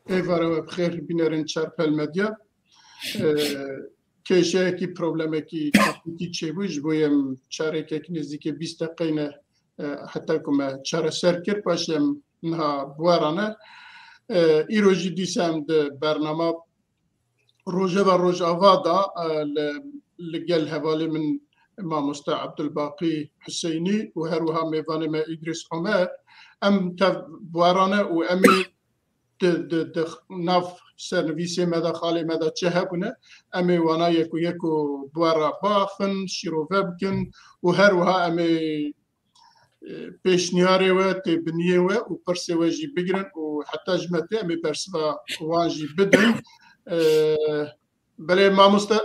ایواره بخیر بینرین چرپل مدیا کشه کی پروبلمه کی تکنیکی چه بوش بویم چاره که نزدیک 20 دقیقه نه حتی کم چاره سر کرد باشم نه بوارانه ایروجی دیسم ده برنامه روزه و روز آوادا لگل حوالی من ماموستا عبدالباقی حسینی و هروها میوان ما ادریس عمر ام بوارانه و امی د ناف سرویس مدا خالی مدا چه هبونه امی وانا یکو بوارا بافن شروع بکن و هروها امی پیشنیاری و تبنیه و پرسه وجی بگیرن و حتی جمعه امی پرسه وانجی بدن بله ماموستا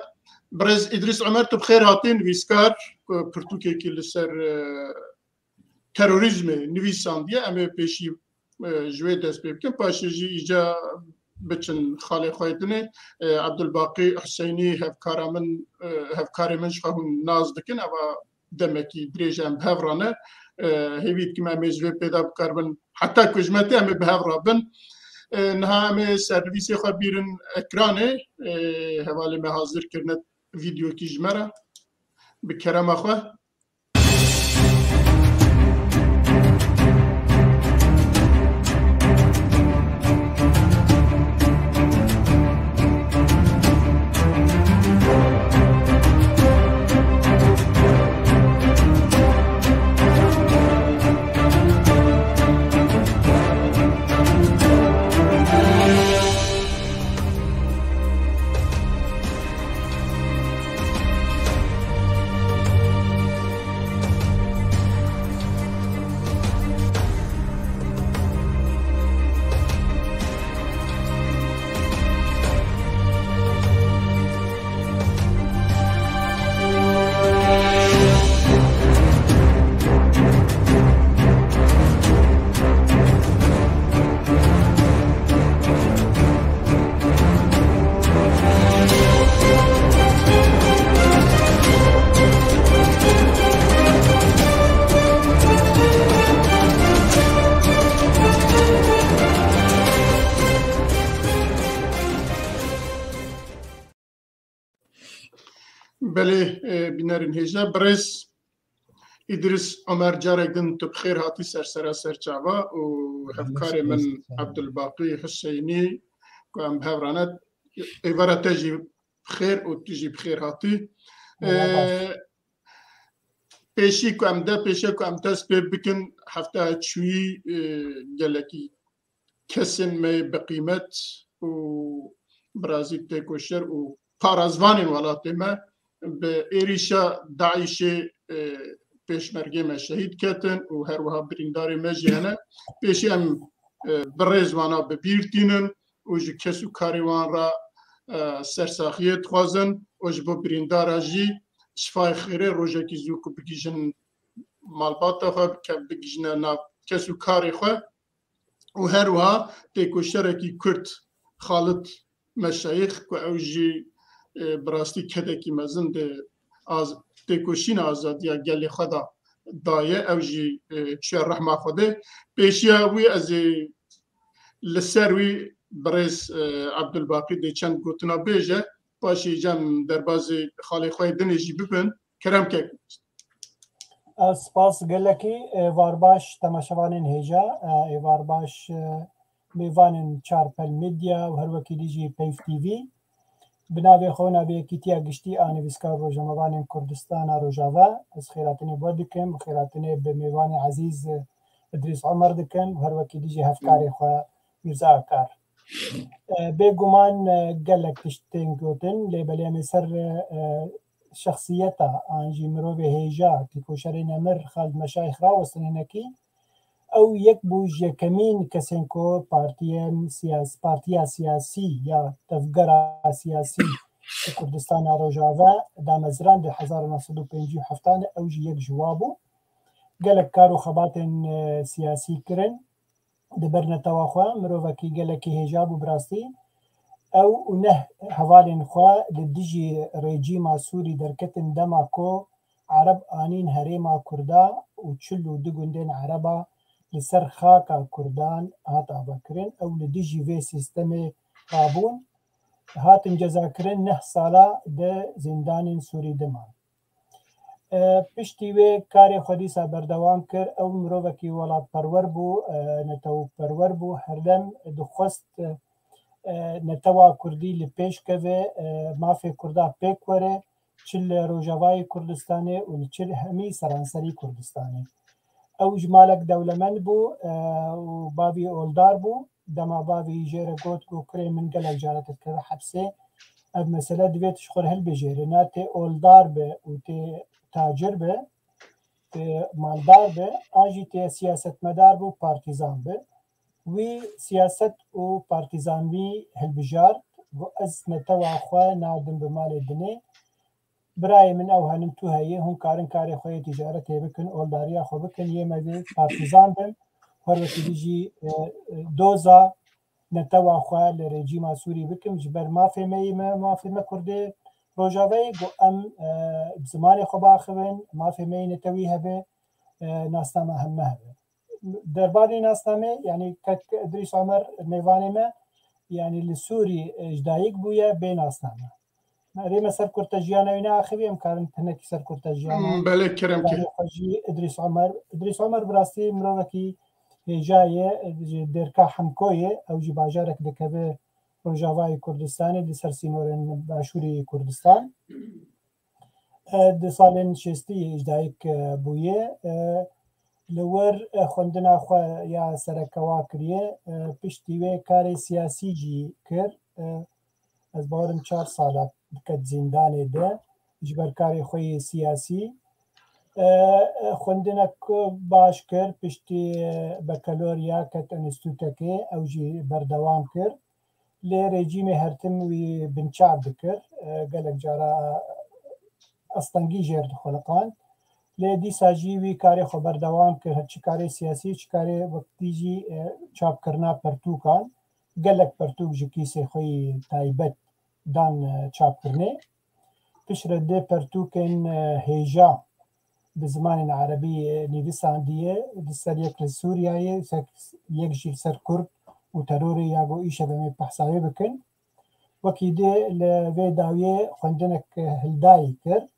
برز ادریس عمر تو بخیر هاتین ویسکار پرتوکه که لسر تروریزم نویساندیه امی پیشی جوی دست بکن پاشه جی ایجا بچن خالی خواهدنه عبدالباقی حسینی هفکار من شخون ناز دکن اما دمکی دریجم بهورانه هیوید که من جوی پیدا بکربن حتی کجمتی همه بهورابن نها همه سرویسی خواه بیرن اکرانه حوالی ما حاضر کرنه ویدیو کی جمره بکرم خواه بله بینرین هیجا برز ادریس عمر جارگن تو بخیر هاتی سر چاوا و هفکار من عبدالباقی حسینی که ام بهورانت ایوارا تجی بخیر و تجی بخیر هاتی پیشی که ام ده پیشی که ام دست بکن هفته چوی گلکی کسین می بقیمت و برازی تکوشر و پارازوانین ولاتی ما به ایریشا داعش پیشمرگی ما شهید کتن و هر وها برینداری مجیانه پیشی هم برزوانا ببیرتینن و جو کسو کاریوان را سرساخیت خوازن و جو بریندارا جی شفای خیره روژه کی زوکو بگیجن مالباتا خواه که بگیجن نا کسو کاری خواه و هر وها تیکو شرکی کرد خالد مشایخ که او جی براستی کدکی مزند از تکوشین آزادی گلی خدا دایه اوجی چه رحمه خوده پیشیا وی از لسروی برز عبدالباقی دی چند گوتنا بیجه باشی جم در باز خالی خواهی دنیجی ببین کرم که سپاس گلکی وارباش تماشاوانین هیجا وارباش میوانین چارپل میدیا و هر وکی دیجی پیف تیوی بناوی خو ناوی کیتیا گشتی آنویسکار روزنامه‌وان کردستان روجاوا از خیراتنی بود دکم خیراتنی به میوان عزیز ادریس عمر دکن هر وکی دیجی هفکاری خو میرزا کار بگمان گلک تشتین گوتن لیبلی مسر شخصیتا آنجی مروی هیجا تیکوشری نمر خالد مشایخ راوستن هنکی او یک بوج کمین کسین کو پارتیا سیاسی یا تفگر سیاسی کردستان روجاوا دا مزران ده 1957 او جی یک جوابو گلک کارو خبات سیاسی کرن دبرنا تواخوا مروفکی گلکی هجاب و براستی او نه حوالین خوا لدیجی رژیم سوری درکتن دما کو عرب آنین هریما کردا و چلو دگوندین عربا لسر خاکا کردان هاتا بکرین او لدیجی وی سیستم قابون هاتن جزا کرن 9 سالا ده زندان سوری دمان پشتی وی کاری خودیسا بردوام کر او مروفکی ولاد پرور بو نتو پرور بو هردم دخست نتوا کردی لپیش که مافی کردا پیک وره چل روجاوای کردستانه و چل همی سرانسری کردستانه او جمالک دولمن بو و بابی اولدار بو دما بابی جیره گوت گو کری من گلک جارتت که حبسه اب مسئله دویت شخور هل بجیره نا تی اولدار به و تی تاجر به تی مالدار به آجی تی سیاست مدار بو پارتیزان به وی سیاست و پارتیزانوی هلبجارد و از نتوا خواه نادم بمال دنه برای من او هنم تو هیه هم کارن کاری خواه تجارت بکن اولداریا خواه بکن یه مدی پارتیزان بم هر وقتی دیجی دوزا نتوا خواه لرژیم سوری بکن جبر مافی مکرده روجاوی گو ام بزمان خواه باخوین مافی می نتوی هبه ناستامه همه هبه درباره ناستامه یعنی که ادریس عمر میوانه ما یعنی لسوری اجدایک بویا بین ناستامه ريما سر كورتاجيانا وينا اخوي امكان تنكي سر كورتاجيانا بله کرم که ادريس عمر براستي مروكي جايه دركا حمكويه او جي باجارك دكبه روجاواي كردستان دي سرسينورن باشوري كردستان دي سالن شستي اجدايك بويه لور خوندنا خو يا سركوا كريه پشتيوي كاري سياسي جي كر از بارم 4 سالات بکت زندانه ده جبرکاری خوی سیاسی خوندنک باش کرد پشتی بکالوریا کت انستوتکی او جی بردوام کرد لی رژیم هرتم وی بنچار بکر گلک جارا استنگی جرد خلقان لی دی ساجی وی کاری خو بردوام کرد هرچی کاری سیاسی چی کاری وقتی جی چاپ کرنا پرتوکان گلک پرتوک جی کیسی خوی تایبت دان چاپ کرنه پشرده پرتوکن هیجا به زمان عربی نویساندیه سر یک سوریایه یک جیل سر کرد و تروری یاگو ایشه به می پحساوی بکن وکی ده لوی داویه خوندنک هلدایی کرد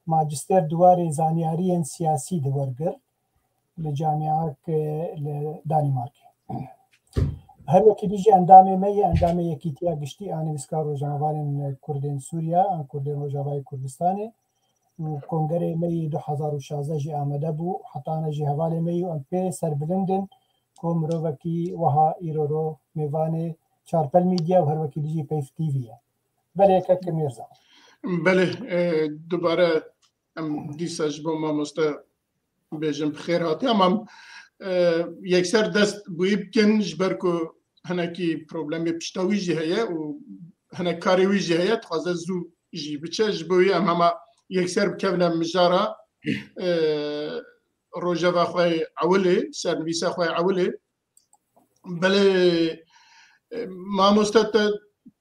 ماجستر دواری زانیاری سیاسی دورگر لجامعه دانمارک هر وقتی دیجی اندامه یکیتیا گشتی آنویسکار روزنامه‌وان کردین سوریا آن کردین روجاوای کردستانه و کنگره می 2016 جی آمده بو حتانه جی حواله می و ام پی سر بلندن که مروکی وها ایرو میوانه چارپل میدیا و هر وقتی دیجی پیف تیویه بله که میرزا بله دوباره دیساج با ما مسته بیجم بخیر هاتی اما یکسر دست بوی بکن جبر که هنکی پروبلمی پشتاوی جی هیه و هنک کاریوی جی هیه تخوازه زو جی بچه جبوی اما یکسر بکونم مجارا روجاوا خواه عوله سرنویسا خواه عوله بله ما مستد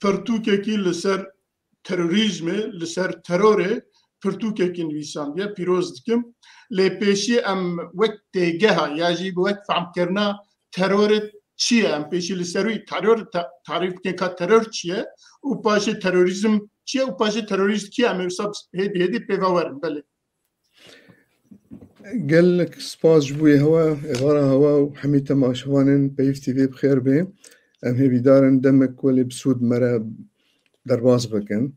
پرتوکه کی لسر تروریزم لسر تروره پرتوکه کی نویسان بیا پیروز دکم لی پیشی ام وقت تیگه یا جی وقت فهم کرنا ترور چیه ام پیشی لسروی ترور تعریف که ترور چیه و پاش تروریزم چیه و پاش تروریست کیه ام حساب هدی پیواورم بله قال لك سباس جبوي هوا إغارة هوا وحمي تماشوانن بيف تي في بخير بي أم هي بدارن دمك ولي بسود مرة درباس بكن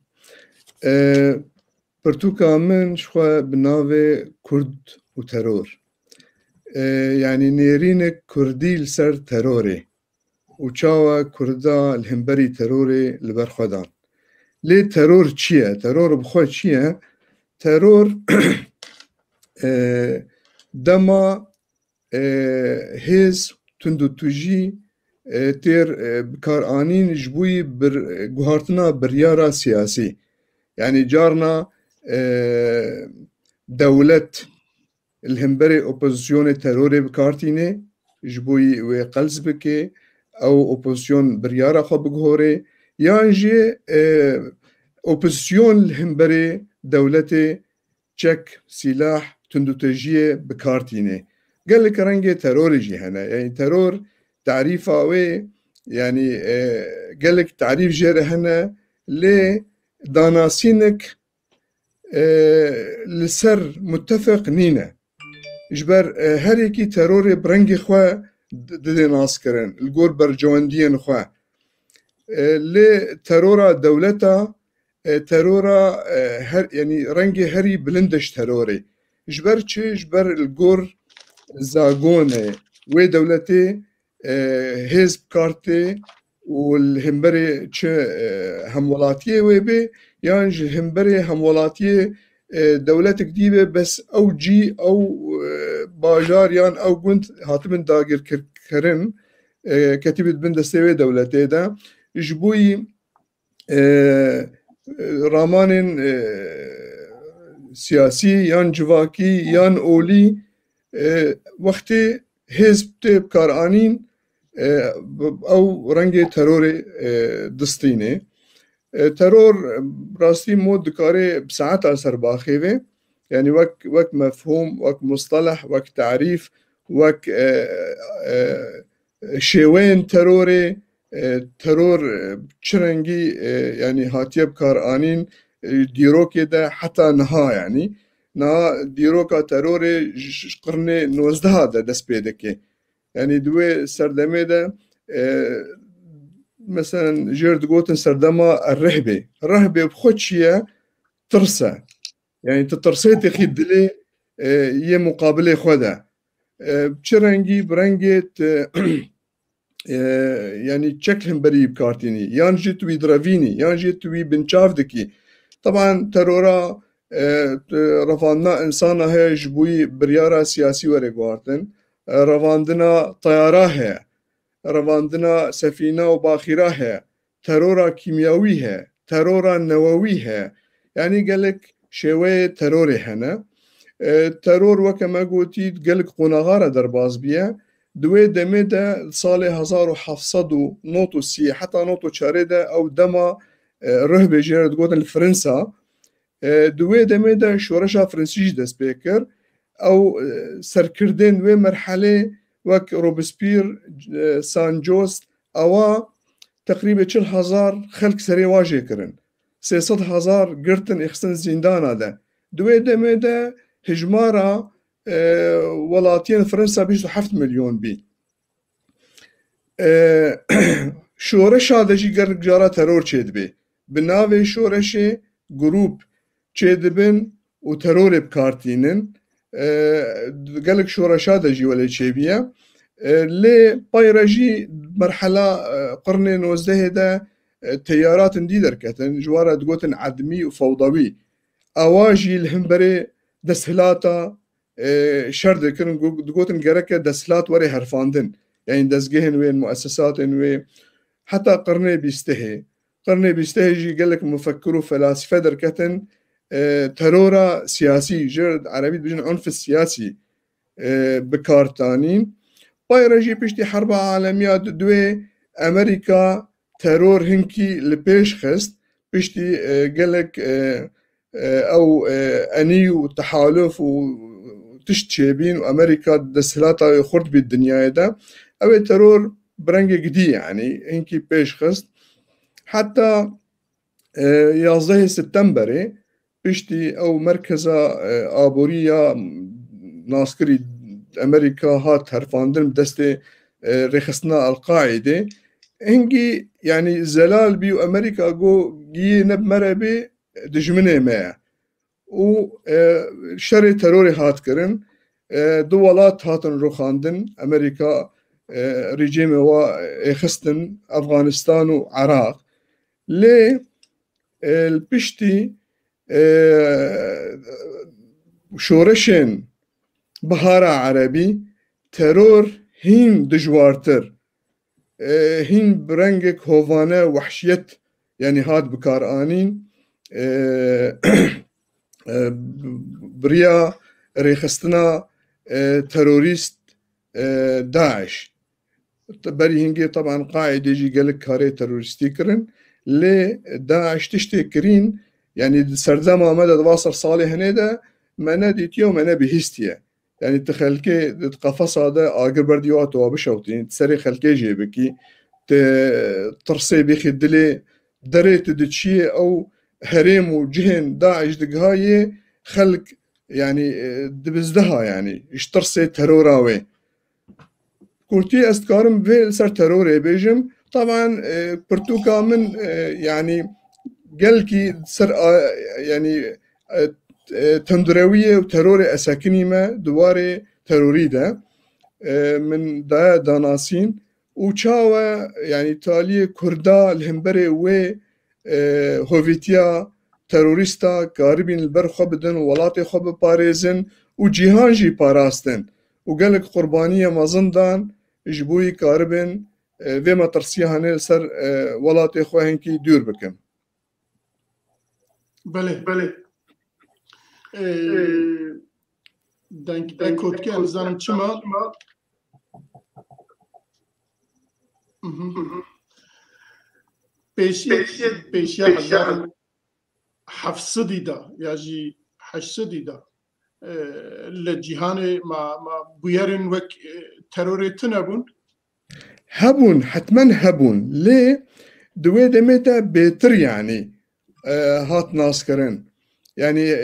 برتوكا من شخوا بناوي كرد وترور يعني نيرينك كردي لسر تروري وشاوا كردا الهمبري تروري لبرخدان ليه ترور چیه؟ ترور بخواه چیه؟ ترور دما هز تندو توجی تیر بکار آنین جبوی گوهارتنا بریارا سیاسی يعني جارنا دولة الهمبري اوبوزيسيون تروري بكارتيني جبوي وقلز بكي او اوبوزيسيون بريارا خو بغوري يانجي اوبوزيسيون الهمبري دولتي تشك سلاح تندوتجيه بكارتيني قال لك رنجي تروريجي هنا يعني ترور تعريفه وي يعني قال لك تعريف جير هنا ليه داناسينك لسر متفق نينا جبر هريكي تروري برنجي خوا ددي ناسكرن الجور برجواندين خوا لي ترورا دولتا ترورا هر يعني رنجي هري بلندش تروري جبر چه جبر الجور زاغوني وي دولتي هزب كارتي والهمبري چه همولاتيه ويبي يعني الهمبري همولاتيه دولتك ديبه بس او جي او باجار يعني او قنت هاتمن داقر كرن كتبت بندستوي دولتي دا جبوي رامان سياسي يان جواكي يان اولي وقتي حزب بكارانين او رنگ ترور دستيني ترور راستي مود دكاري بساعات اثر باخيوه يعني وك مفهوم وك مصطلح وك تعريف وك شوين تروري ترور چرنگي يعني هاتيه بكارانين ديروكي ده حتى نها يعني نا ديروكا تروري قرن 19 ده دست بيدكي يعني دوي سردمه ده مثلا جيرد قوتن سردمه الرهبة بخود شيء ترسى يعني تترسيتي خيد لي يه مقابله خوده بچرنگي برنگت يعني تشكلهم بري بكارتيني يانجي توي درافيني يانجي توي بنشافدكي طبعا ترورا رفاندنا انسانا هي جبوي بريارا سياسي ورقوارتن رواندنا طيارة هي رواندنا سفينة وباخرة هي ترورا كيميائي هي ترورا نووي هي يعني قالك شوية تروري هنا ترور وكما قلتي قالك قناغارة درباز بيه دوي دمي ده صالي 1700 نوتو سي حتى نوتو شارده او دما رهبه جيرد قوتن الفرنسا دوي دمي ده شورشا فرنسيج دست بيكر او سركردين وي مرحله وك روبسبير سان جوست او تقريبا 40,000 خلق سري واجه كرن 300,000 قرتن اخسن زندان ده دوي دمي ده هجمارا ولاتين فرنسا بيجو 7 مليون بي شورش هذا جي قرق جارة ترور چيد بي بناوي شورشي جروب چيد بن و ترور بكارتينن قالك شورش هذا جي ولا چيبيا لي بايراجي مرحلة قرن 19 ده تيارات ديدر كتن جوارة تقوتن عدمي وفوضوي اواجي الهمبري دسهلاتا شرد كرن دقوتن جركة دسلات وري هرفاندن يعني دزجهن وين مؤسسات وين حتى قرني بيستهي جي قال لك مفكر وفلاسفة دركتن ترورا سياسي جرد عربي بيجن عنف السياسي بكارتانين بايرجي بيشتي حرب عالمية دوي أمريكا ترور هنكي لبيش خست بيشتي قال لك أو أني وتحالف وتشتشيبين وأمريكا دسهلاتا يخرد بالدنيا ده أو ترور برنج جدي يعني إنكي بيش خست حتى يازده سبتمبري بيشتي أو مركزة آبورية ناسكري أمريكا هات هرفاندن دستي رخصنا القاعدة هنجي يعني زلال بيو أمريكا جو جي نب مربي دجمنه ما و شر تروري هات كرن دولات هاتن روخاندن امريكا ريجيم وخستن افغانستان وعراق لي البشتي شورشن بهارا عربي ترور هين دجوارتر هين برنجك هوفانا وحشيت يعني هاد بكارانين بريا ريخستنا تروريست داعش بري هنجي طبعا قاعد يجي قالك كاري تروريستي كرن لي داعش تشتكرين يعني سردما مدى واصل صالح هنيدا ما نديتيو ما نبيهستيا يعني تخلكي تقفص هذا آجر برديوات وابشوتين تسري خلكي جيبكي ترسي بيخي دلي دريت دتشي أو هريم وجهن داعش دقهاي خلق يعني دبزدها يعني اشترسي تروراوي كورتي استكارم في سر تروري بيجم طبعا برتوكا من يعني قالكي سر يعني تندروية وتروري أساكني ما دواري تروري ده من دا ناسين وشاوة يعني تالي كردا الهمبري و هوفيتيا تروريستا كاربين البرخو بدن ولاتي خو بباريزن وجيهان جي باراستن وقالك قربانية مازندان جبوي كاربين فيما ترسيها نلسر ولاتي خو هنكي دور بكم بله دانك كي امزانم چما پیشی 1700 دا یا جی 800 دا لجهان ما بويرن وك تروريت نبون هبون حتما هبون ليه دوي دمتا بيتر يعني هات ناسكرن يعني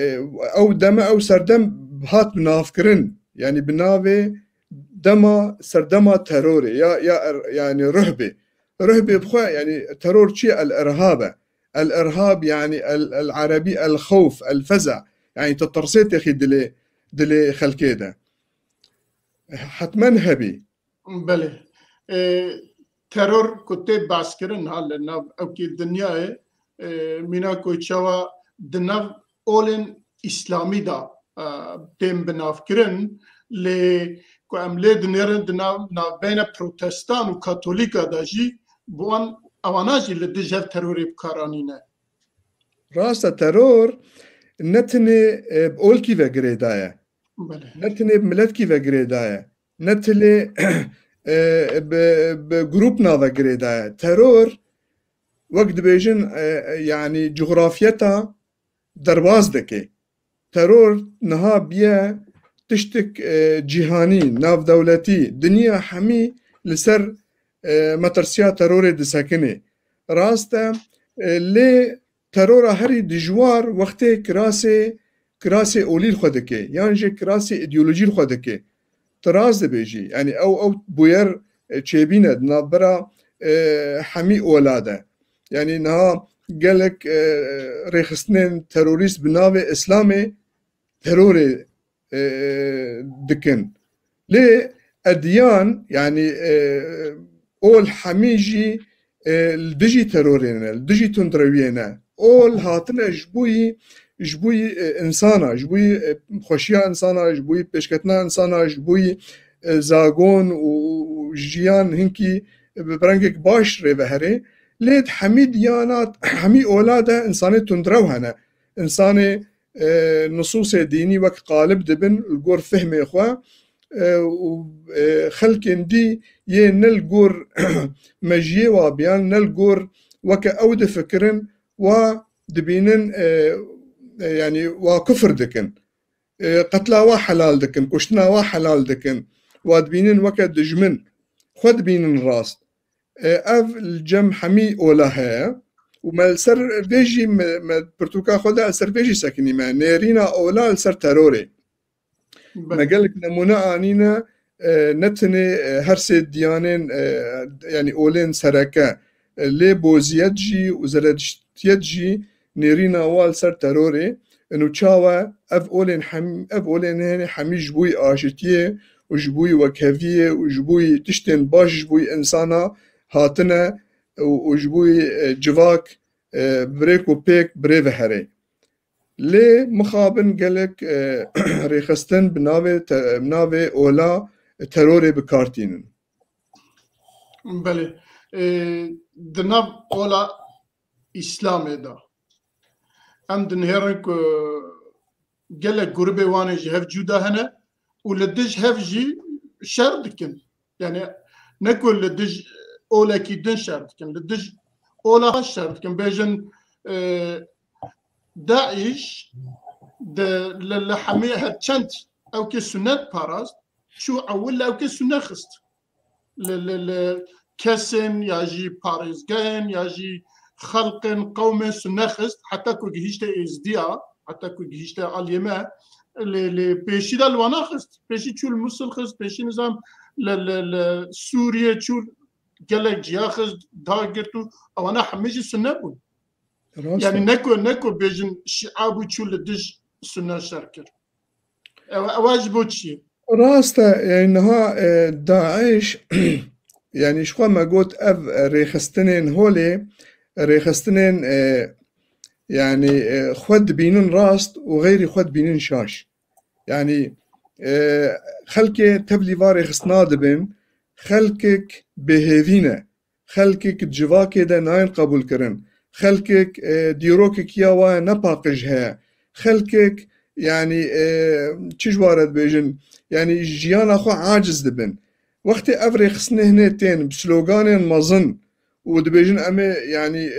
او دم او سردم هات بنافكرن يعني بنافي دما سردما تروري يا يعني رهبة بخوا يعني ترور شيء الإرهاب يعني العربي الخوف الفزع يعني تطرسيت يا أخي دلي خلكيدا حتما هبي بله ترور كتب باسكرن هلا أو كي الدنيا مينا كوتشوا دناف أولن إسلامي دا تم بنافكرن ل كأملة دنيا بين بروتستان وكاثوليكا داجي بوان أواناجي لدجال تروري بكارانينا راستا ترور نتني بقول كيف غريدايا نتني بملت كيف غريدايا نتلي بجروبنا غريدايا ترور وقت بيجن يعني جغرافيتها درواز دكي ترور نها بيا تشتك جهاني ناف دولتي دنيا حمي لسر مترسيا تروري دساكني راستا لي ترورا هري دجوار وقتي كراسي أولي الخدكي يعني جي كراسي إيديولوجي الخدكي تراز بيجي يعني أو بوير تشيبينة نابرا حمي أولاده يعني نها قالك ريخستنين تروريست بناوي إسلامي تروري دكن ليه أديان يعني أول حميجي الدجي ترورينا الدجي تندروينا أول هاتنا جبوي إنسانا جبوي خوشيا إنسانا جبوي بشكتنا إنسانا جبوي زاغون وجيان هنكي ببرنجك باش ريبهري ليد حمي ديانات حمي أولاده إنساني تندروهنا إنساني نصوص ديني وك قالب دبن الجور فهمي إخوة وخلكن دي نلجور مجيء وابيان نلجور وك أود فكرن ودبينن يعني وكفر دكن قتلا وحلال دكن كشنا وحلال دكن ودبينن وك دجمن خد بينن راس أف الجم حمي أولها وما السر فيجي ما برتوكا خدا السر فيجي ساكني ما نيرينا أولا السر تروري ما قالك نمونا آنينا نتني هرسي ديانين يعني أولين سركا لي بوزيتجي وزرجتيتجي نيرينا وال سر تروري انو تشاوا اف اولين هني حمي جبوي اشتيه وجبوي وكافيه وجبوي تشتن باش جبوي انسانا هاتنا وجبوي جواك بريكو بيك بريف هري لي مخابن قالك ريخستن بناوي اولا تروري بكارتين بله دناب اولا اسلام دا ام دنهرن قالك قربي وانا جي هف جودا هنا ولدج هف جي شردكن يعني نكون لدج اولا كي دن شردكن لدج اولا شردكن بيجن داعش لحميها تشنت او كسنات باراست شو اول او كسنات خست كسن ياجي باريس جاين ياجي خلق قوم سنخست حتى كو جهشت ازديا حتى كو جهشت اليما اللي بيشي دا الوناخست بيشي تشول الموصل خست بيشي نظام سوريا تشول قالك جياخست داغرتو او انا حميجي سنبون يعني نكو بيجن شعابو تشول لدج سنة شركر واجبو تشي راستا يعني انها داعش يعني شو ما قلت اف ريخستنين هولي ريخستنين يعني خود بينن راست وغيري خود بينن شاش يعني خلكي تبلي فاري خسناد بن خلكك بهذينا خلكك جواكي دا ناين قبول كرن خلكك ديروكك ياوا نباقجها خلكك يعني تشجوارد بيجن يعني جيانا خو عاجز دبن وقت افري خسنه هنتين بسلوغان مظن ودبيجن امي يعني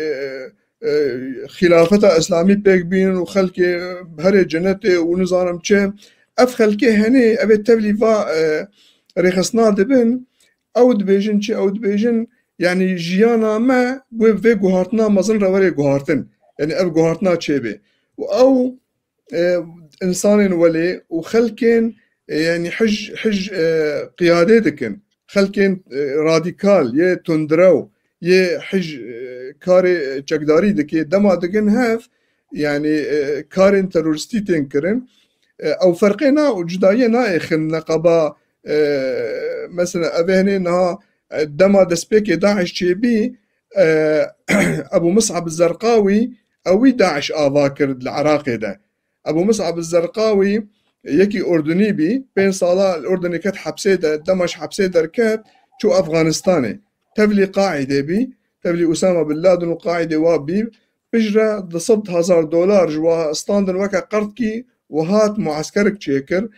خلافة اسلامي بيك بين وخلكي بهري جنتي ونظام تشي اف خلكي هني ابي تبلي فا ريخسنا دبن او دبيجن تشي او دبيجن يعني جيانا ما وفي جوهرتنا مظن روري جوهرتن يعني اف جوهرتنا تشيبي او انسان ولي وخلكن يعني حج قيادتكن خلكن راديكال يه تندرو يه حج كاري چقداري دكي دما دكن هاف يعني كارين ترورستي تنكرن او فرقنا وجداينا اخن نقبا مثلا ابهني انها دما دسبيكي داعش تشيبي ابو مصعب الزرقاوي او داعش اذاكر العراقي ده ابو مصعب الزرقاوي يكي اردني بي بين صالة الاردني كانت حبسه دمش حبسه دركات شو افغانستاني تبلي قاعده بي تبلي اسامه بن لادن وقاعده وابي بجرى ضصبت $1000 جوا ستاندن وكا قرطكي وهات معسكرك تشيكر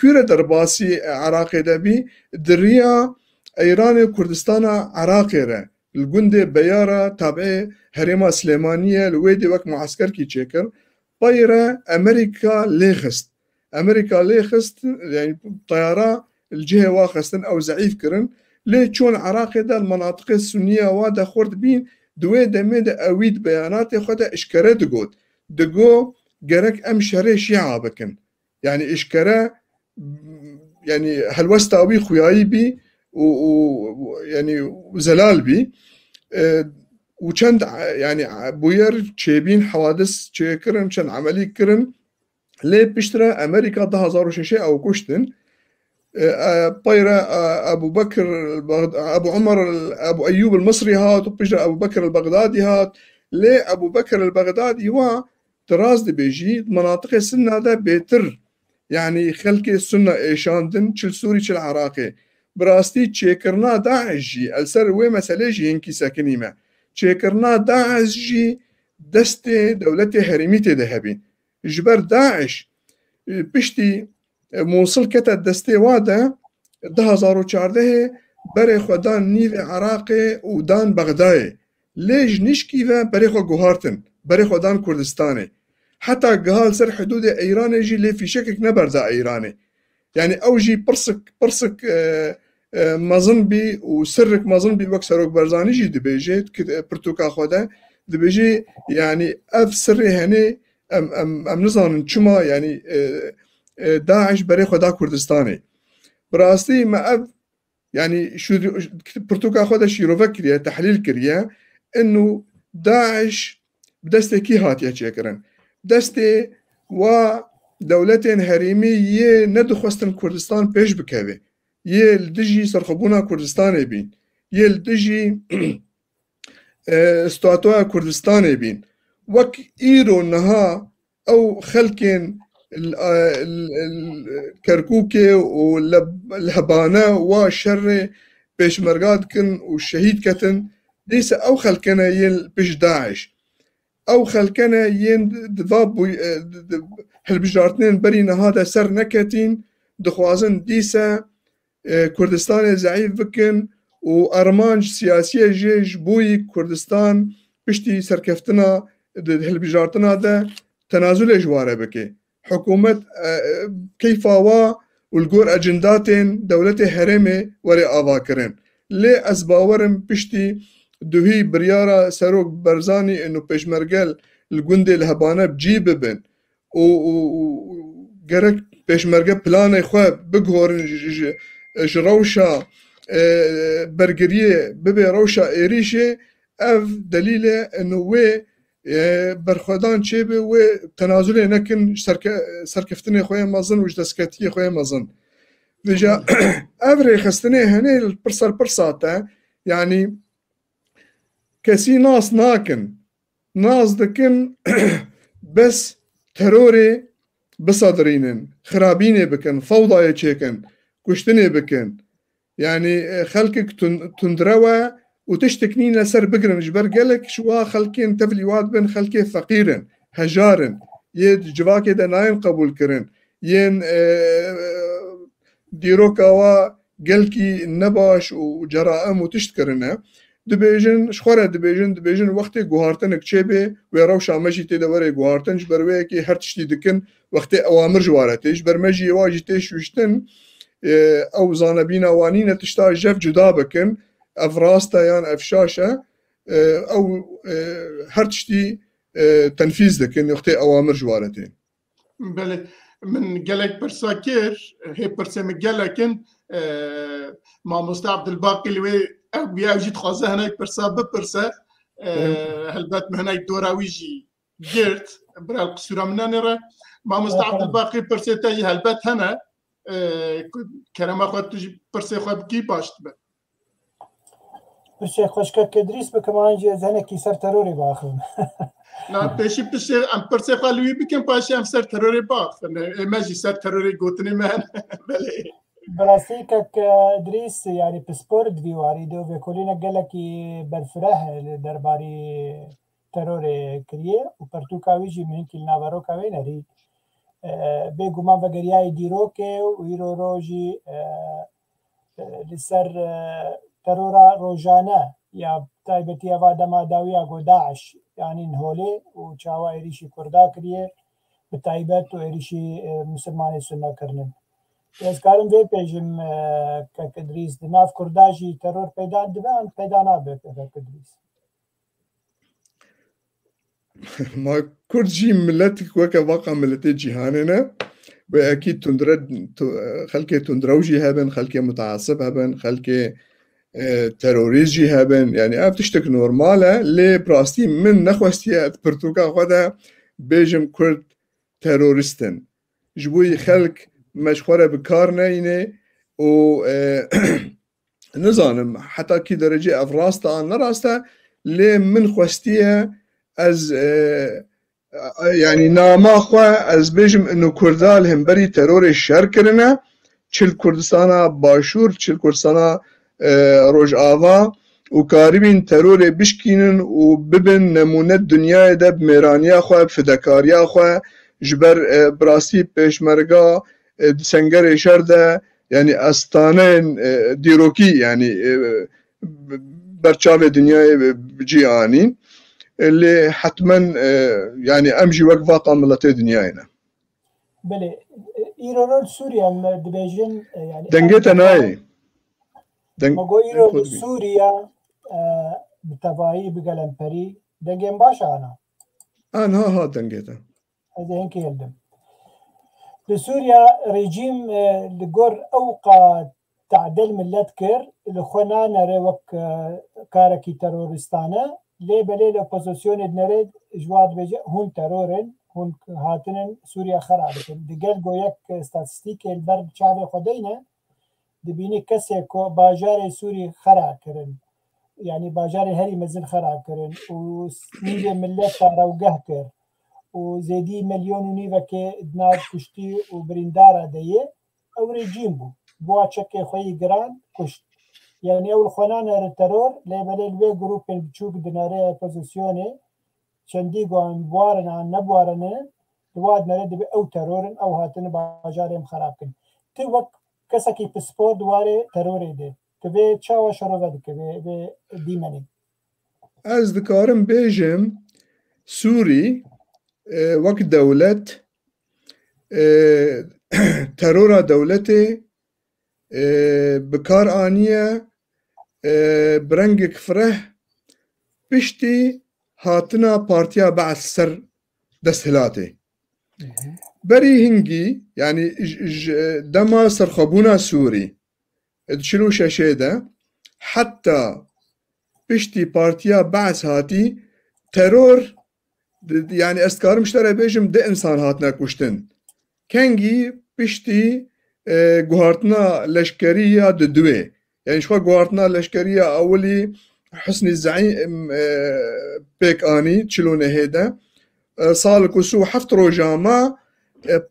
كوره درباسي عراقي دبي دريا ايراني وكردستان عراقي را الجندي بيارة تابعي هريمة سليمانية الويدي وك معسكر كي تشيكر طيرة أمريكا ليخست يعني طيارة الجهة واخستن أو زعيف كرن ليه تشون عراقي دا المناطق السنية وادا خورد بين دويدا ميدا أويد بيانات خدا إشكرا دقو جرك أم شري شيعة بكن يعني إشكرا يعني هلوستاوي خوياي بي يعني وزلال بي وچند يعني بوير تشيبين حوادث تشيكرن چند عملي كرن لي بشترى امريكا 2006 او كشتن طيرة ابو بكر ابو عمر ابو ايوب المصري هات وبشترى ابو بكر البغدادي هات لي ابو بكر البغدادي وا تراز دي بيجي مناطق السنة هذا بيتر يعني خلكي السنة ايشاندن تشل سوري تشل عراقي براستي تشيكرنا داعش جي السر وي مسألة جي ينكي ساكنيمة تشيكرنا داعش جي دستي دولتي هرميتي ذهبي جبر داعش بشتي موصل كتا دستي وادا 2014 بري خودان نيل عراقي ودان بغداي ليش نشكيفا بري خو جوهارتن بري خودان كردستاني حتى قهال سر حدود ايران يجي لي في شكك نبردا ايراني يعني اوجي برسك مازن بي وسرك مازن بي وقت سروك برزاني جي دبيجي برتوكا خودا دبيجي يعني اف سري هني ام نظام چما يعني داعش بري خدا كردستاني براستي ما اف يعني شو برتوكا خودا شيروفا كريا تحليل كريا انه داعش بدستێکی هاتیە چێکردن دەستێ و دەولەتێن هەرێمی یê nedixwestin Kurdistan pêş bikeve yê li dijî serxwebûna Kurdistanê bîn yê li dijî statuya Kurdistanê bîn wek îro niha ew xelkên Kerkûkê û li Hebane wa şerrê pêşmerga dikin û şehîd ketin dîsa ew xelkene yên pêş Daeş ew xelkene yên hilbijartinên berî niha de ser neketîn dixwazin dîsa Kurdistanê zeîf bikin û armanc siyasî jê ji boî Kurdistan piştî serkeftina hilbijartina de tenazulê ji ware bike hikûmet keyfa wa û li gor ecendatên dewletê herêmê were avakirin lê ez bawerim piştî duhî biryara Serok Barzanî û pêşmergel li gundê li Hebane cî bibin û gerek pêşmerge planê xwe bigorin ji rewşa bergiriyê bibe rewşa êrişê ev delîl e wê berxwedan çêbe wê tenazulê nekin serkeftinê xwe yê mezin û ji destketikê xwe yê mezin vêja ev rêxistinê henê li pirsa te yanî kesî nas nakin naz dikin bes terorê bisadirînin xirabînê bikin fewdayê çêkin kuştinê bikin yanî xelkek tundrewe û tiştek nîn li ser bigirin ji ber gelek ji wa xelkên tevlî wat bin xelkê feqîrin hejarin yê civakê de nayên qebûl kirin yên dîroka wa gelkî nebaş û ceraim û tişt kirine dibêjin ji xwe re dibêjin wextê guhartinek çêbê wê rewşa me jî tê de were guhartin ji ber wê yekê her tiştî dikin wextê ewamir ji ware tê ji ber me jî wa jî tê şûştin ew zanebîna wanîne tişta jev cuda bikin ev rast e yan ev şaş e ew her tiştî tenfîz dikin wextê ewamir ji ware tê Belê min gelek pirsa kir hê pirsê min gelekin mamoste Abdilbaqî li wê ew ew jî dixwaze hinek pirsa bipirse helbet min hinek dora wî jî girt birel qisûra min nenêre mamoste Abdilbaqî pirsê te jî helbet hene kerema xwe tu jî pirsê xwe bikî baş dibe pirsê xweşkek Idrîs bikim an jî ez hinekî ser terorê biaxivim pêşî pirsê em pirsê xwe li wî bikin paşê em ser terorê biaxivin me jî ser terorê gotinê me hene belê براسيكك إدريس يعني بسبور ديواري دو بكلنا قالكي برفره درباري تروري كريه وبرتوكا ويجي من كل نافاروكا وينري بيجو ما بقرياي ديروكي ويرو روجي لسر ترورا روجانا يا تايبتي افادا ما داويا جو داعش يعني نهولي وشاوا إريشي كردا كريه بتايبت وإريشي مسلماني سنة كرنن Ez karim vê pêjim kek Idrîs di nav Kurda jî teror peyda dibe an peyda nabe kek Idrîs ما Kurd jî milletîk weke vaqa milletê cîhanê ne ve ekî tundre xelkê tundrew jî hebin xelkê mutaasib hebin xelkê terorîst jî hebin yani ev tiştek normal e lê rastî min nexwestiye pirtûka xwe de bêjim Kurd terorîstin ji bo xelk مشخوره بکار نینه و نزانم حتی کی درجه افراسته آن نراسته لی من خوستیه از يعني ناما خوا از بيجم انه كردال هم بري ترور الشهر كرنا چل كردستانا باشور چل كردستانا روج آوا وكاربين ترور بشكينن وببن نمونة الدنيا ده بميرانيا خوا بفدكاريا خوا جبر براسي بيشمرقا سنگر شهر ده يعني استانه ديروكي يعني برچاو دنيا بجيانين اللي حتما يعني امجي وقت واقع ملتي دنيانا بله ايران سوريا دبيجن يعني دنگيتا ناي مگو ايران سوريا بتبعي بقلمبري دنگين باشا انا ها دنگيتا هذا هنك يلدم لسوريا ريجيم لجور اوقع تعدل ملت كر لخونا نرى وك كاركي ترورستانه لي بلي الاوبوزيسيون نرد جواد بيجي هون ترورن هون هاتنن سوريا خرابتن دقل قويك استاتستيك البرد شعبي خدينا دبيني كسي كو باجار سوري خراب كرن يعني باجار هري مزن خراب كرن ونيجي ملت روقه كر وزيدي مليون ونيفا كي دنار كشتي وبرندارة ديه او ريجيم بو تشكي خوي جران كشت يعني اول خنان الترور لبلي الوي جروب بتشوك دناري بوزيسيوني شنديقو عن بوارن عن نبوارن دواد نرد بي او ترورن او هاتن باجارهم خرابكن توك كسكي بسبور دواري تروري دي تبي تشاو شروع دك بي ديمني از دكارم بيجم سوري وقت دولة ترورا دولتي بكار آنية برنگك فرح بشتي هاتنا بارتيا بعد سر دستهلاتي بري هنجي يعني دما سرخبونا سوري تشلو شاشيدا حتى بشتي بارتيا بعث هاتي ترور يعني استكار مشتري بيجم ده انسان هاتنا كشتن كنجي بشتي جوهرتنا لشكرية دوي يعني شو جوهرتنا لشكرية أولي حسني الزعيم بيك آني تشلونه هيدا صالك وسو حفت روجاما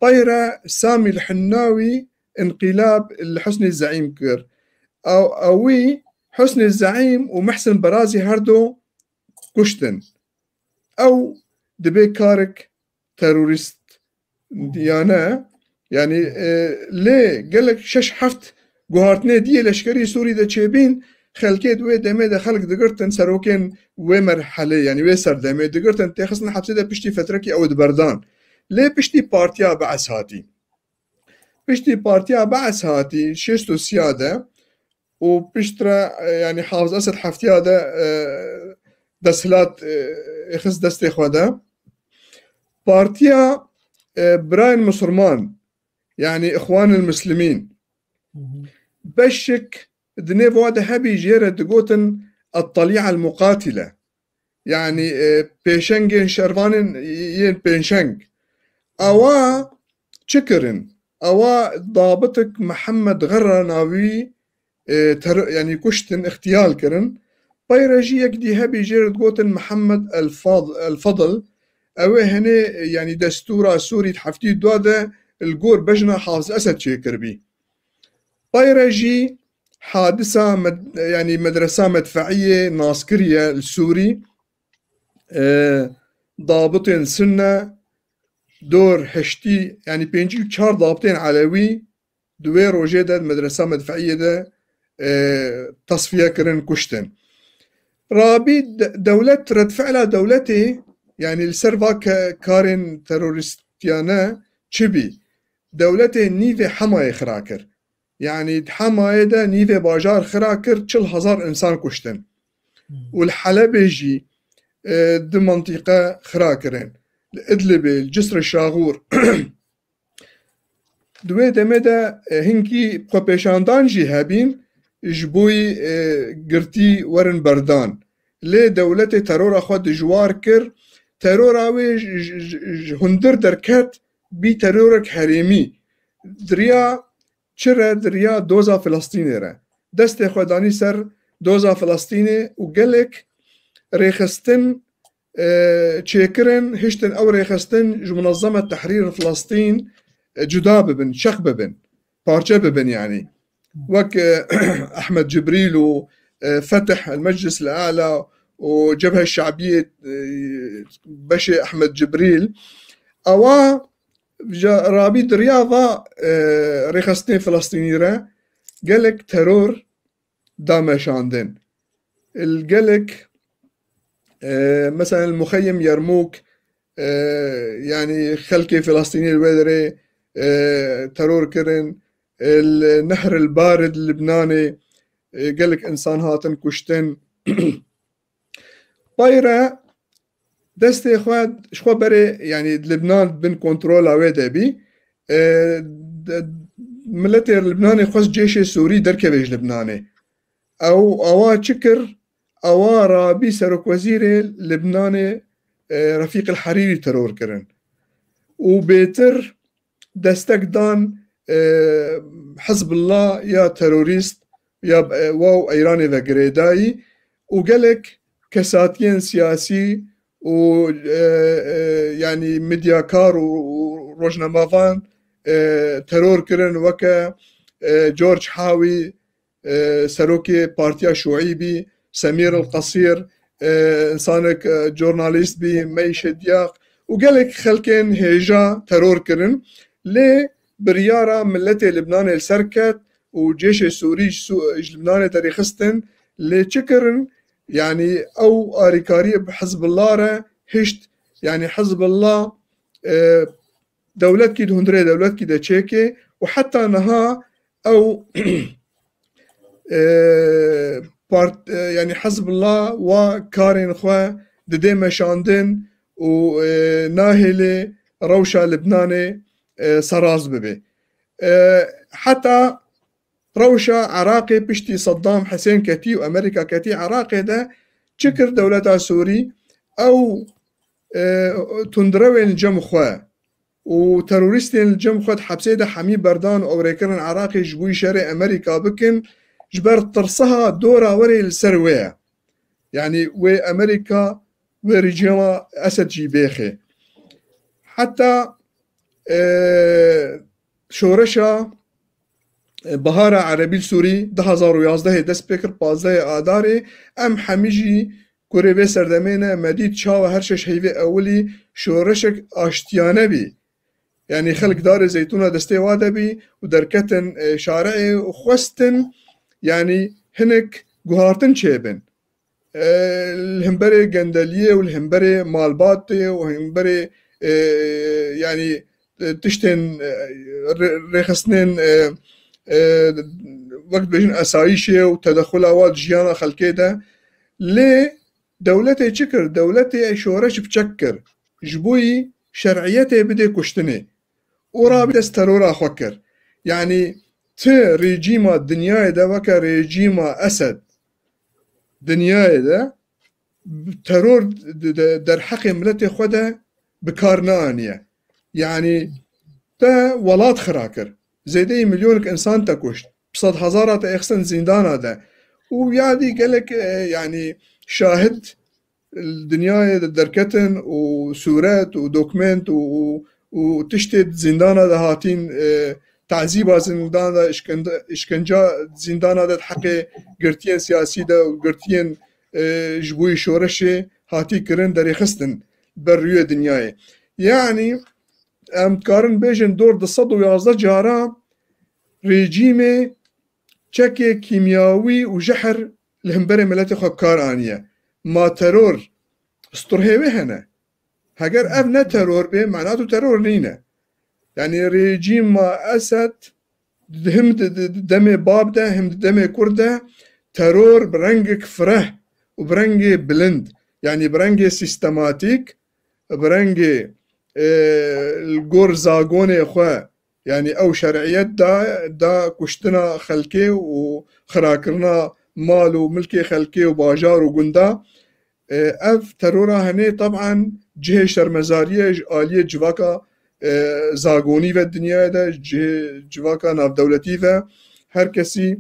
طيرة سامي الحناوي انقلاب الحسني الزعيم كر أوي حسني الزعيم ومحسن برازي هردو كشتن أو دبي كارك تيروريست ديانا يعني ليه قالك شش حفت جوهرتنا دي لشكري سوري دا تشيبين خلكيد وي دمي دا خلق دقرتن سروكين وي مرحلة يعني وي سر دمي دقرتن تخصنا حبسي دا بشتي فتركي أو دبردان ليه بشتي بارتيا بعث هاتي بشتي بارتيا بعث هاتي شيستو سيادة وبشترا يعني حافظ أسد حفتيا دا دسلات اخص دستي خوادا بارتيا براين مسلمان يعني إخوان المسلمين بشك دنيف وادا هبي جيرة دقوتن الطليعة المقاتلة يعني بيشنجين شرفانين ين بيشنج أوا تشكرن أوا ضابطك محمد غرة ناوي يعني كشتن اختيال كرن بيرجي يكدي هبي جيرة دقوتن محمد الفضل أوه هنا يعني دستورة سوري تحفتي دوادا الجور بجنا حافظ أسد شيكر بي بيرجي حادثة يعني مدرسة مدفعية ناصكرية السوري ضابطين سنة دور حشتي يعني بينجي چار ضابطين علوي دوي روجي دا مدرسة مدفعية دا تصفية كرن كشتن رابي دولة رد فعل دولتي يعني السرفا كارن تروريستيانا تشبي دولتي نيفي حماية خراكر يعني حماية دا نيفي باجار خراكر 40,000 إنسان كشتن والحلب يجي دي منطقة خراكرين الإدلبي الجسر الشاغور دوي دمدا هنكي بقبيشاندان جي هابين جبوي قرتي ورن بردان لي دولتي ترور أخوات جوار كر ترور اوي هندر دركات بي ترورك حريمي دريا چرا دريا دوزا فلسطيني را دست خوداني سر دوزا فلسطيني وقالك ريخستن تشيكرن هشتن او ريخستن منظمة تحرير فلسطين جدا ببن شخ ببن بارجة ببن يعني وك احمد جبريل وفتح المجلس الاعلى وجبهة الشعبية بشي أحمد جبريل أوا رابيد رياضة ريخستين فلسطيني را قالك ترور دامشاندن القالك مثلا المخيم يرموك يعني خلكي فلسطيني الويدري ترور كرن النهر البارد اللبناني قالك إنسان هاتن كشتن بايرة دستي اخوات شخوا بري يعني لبنان بن كنترول اويدا بي ملتي لبناني خوص جيش سوري دركبيج لبناني او اوا تشكر ئەوە ڕابی سەرۆک وەزیرێ لبنانێ رەفیق الحەریری تەرۆر کردن و بێتر دەستەک دان حزب الله یا تەرۆریست یا واو ئەیرانێ vegirêdayî û gelek kesatiyên siyasî û yanî midyakar û rojnemavan teror kirin weke George Hawî serokê Partiya Şûî bî Semîr el-Qasîr insanek jurnalîst bî Meyşe Diyaq û gelek xelkên hêja teror kirin lê biryara milletê Libnanê li ser ket û cêşê Sûrî ji Libnanê derîxistin lê çi kirin yanî ew alîkariyê bi Hizbullah re hişt yanî Hizbullah dewletkî di hundirê dewletkî de çêkê û heta niha ew yanî Hizbullah wa karên xwe didê meşandin û nahêlê rewşa Libnanê seraz bibe. Heta rewşa Iraqê piştî Saddam Hüseyn ketî û Amerîka ketî Iraqê de çi kir dewleta Sûrî ew tundrewên cem xwe û terorîstên li cem xwe di hepsê de hemî berdan û ewrêkirin Iraqê ji bo şerê Amerîka bikin ji ber tirsiha dora werê li ser wê ye. Yani wê Amerîka wê rejîma Esed jî bêxê. Heta şoreşa Bihara Erebîl Sûrî 2011 dest pê kir 15 Adarê em hemî jî kurê vê serdemê ne medît çawa her şeş heyvê ewilî şoreşek aştiyane bî. Yani xelk darê zeytûna destê wa de bî û derketin şareê û xwestin yani hinek guhartin çêbin. Li hemberê gendeliyê û li hemberê malbatê û hemberê yani tiştên rêxistinên wek dibêjin esayîşê û tedexula wa di jiyana xelkê de lê dewletê çi kir? Dewletê şoreş biçek kir ji bo yî şerعiyetê bidê kuştinê û rabî dest terora xwe kir. Yani ti rejîma dinyayê de weke rejîma Esed dinyayê de teror derheqê milletê xwe de bi kar neaniye. Yani te welat xira kir. Zêdeyî milyonek insan te kuşt. Sed hezara te extin zîndana de. û yadî gelek yani şahid dinyayê de derketin û sûret û dokument û tiştê zîndana de hatîn تعذیبا زندان da işkenca zindana da heqê girtiyên siyasî de û girtiyên ji bo şoreşê hatî kirin derêxistin ber rûyê dinyayê. Yani em dikarin bêjin dor 211 cara rejîmê çekê kîmyawî û jehir li hemberê milletê xwe kar aniye. Ma teror sturhêvê hene. Heger ev ne teror bê mena tu teror nîne. Yani rejîma Esed him demê bab de him demê Kurd de teror bi rengek fireh û bi rengê bilind yani bi rengê sîstematîk bi rengê gor zagonê xwe yani ew şerعiyet da kuştina xelkê û xirakirina mal û milkê xelkê û bajar û gunda ev terora henê taban cihê şermezariye ji aliyê civaka zagonî ve dinyayê de civaka navdewletî ve her kesî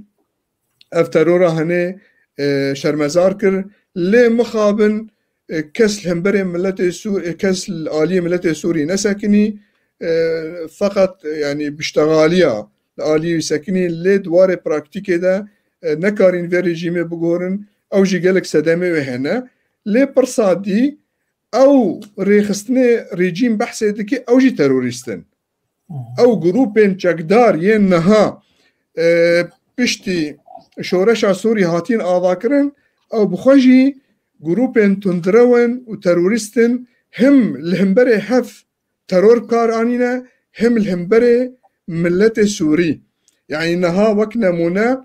ev terora henê şermezar kir lê mixabin kes li hemberê milletê Sûrî kes li aliyê milletê Sûrî nesekinî feqet yani biştegaliya li aliyê sekinî lê dwarê praktîkê de nekarîn vê rejîmê bigorin ew jî gelek sedemê wê hene lê pirsa dî ew rêxistinê rejîm behsê dike ew jî terorîstin. Ew grûpên çekdar yên niha piştî şoreşa Sûrî hatîn avakirin ew bi xwe jî grûpên tundrewên û terorîstin him li hemberê hev teror kar anîne him li hemberê milletê Sûrî. Yani niha wek nemûne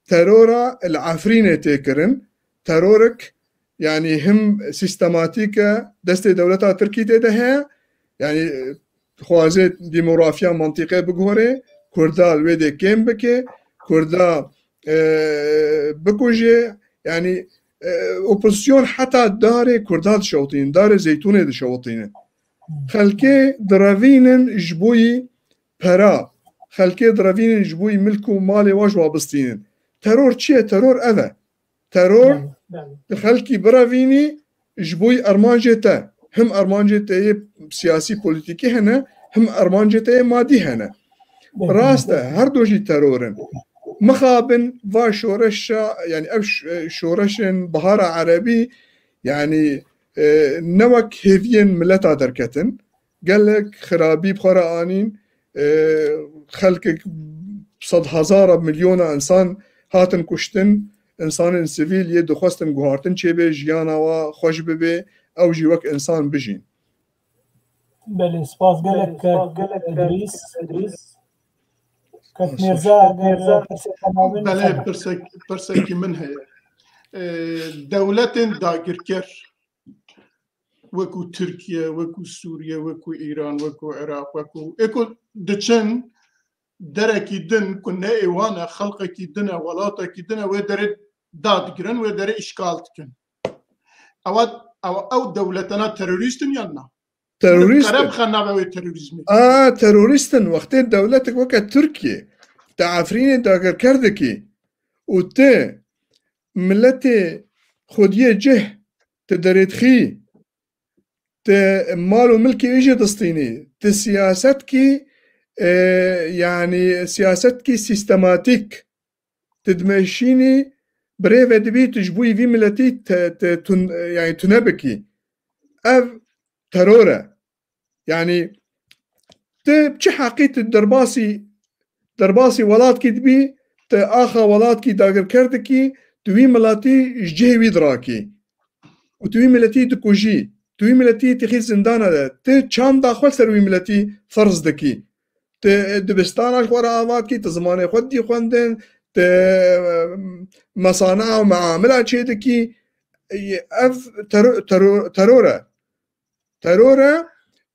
terora li Efrînê tê kirin terorek yani him sistematik destê dewleta Tirkî tê de heye yani dixwaze dîmografiya mantıqê bigore Kurda li wê de kêm bike Kurda bikuje yani اوبوزيسيون حتى دار كردات شوطين دار زيتونه دي شوطين خلكي درافينن جبوي برا خلكي درافينن جبوي ملكو مالي واج وابستين ترور چیه ترور اوه ترور خلكي برافيني جبوي ارمانجته هم ارمانجته سياسي بوليتيكي هنا هم ارمانجته مادي هنا راسته هر دوجي ترورن مخابن و شورش يعني او شورشن بهار عربي يعني نوك هيفين ملتا دركتن قال لك خرابي بخورا آنين خلقك صد هزار مليون انسان هاتن كشتن انسان سيفيل يدو خواستن گوهارتن چه به جيانا و خوش ببه او جيوك انسان بجين. بله سپاس گلک ادریس كانت ميرزا بله برسكي منها دولة داگركر وكو تركيا وكو سوريا وكو إيران وكو عراق وكو إكو دچن دركي دن كنا إيوانا خلقكي دنا ولاتكي دنا ودر دادگرن ودر إشكالتكن أو دولتنا تروريستن يانا تروريستن قرب خنا بوي تروريزم تروريستن وقت دولتك وقت تركيا تعافرين داگر كردكي وت ملتي خودية جه تدريتخي مال وملكي ايجي دستيني سياستكي يعني سياستكي سيستماتيك تدمشيني بريفة دبي تجبوي في ملتي يعني تنبكي اف ترورة يعني بچه حقيت درباسي ولات كي دبي آخا ولات كي داگر كردكي توي ملاتي جهوي دراكي وتوي ملتي دكوجي توي ملتي تخي زندانا ده چان داخل سروي ملتي فرض دكي دبستانا خورا آوات كي تزماني خود دي خوندن مصانع ومعاملة چه دكي اف ترورة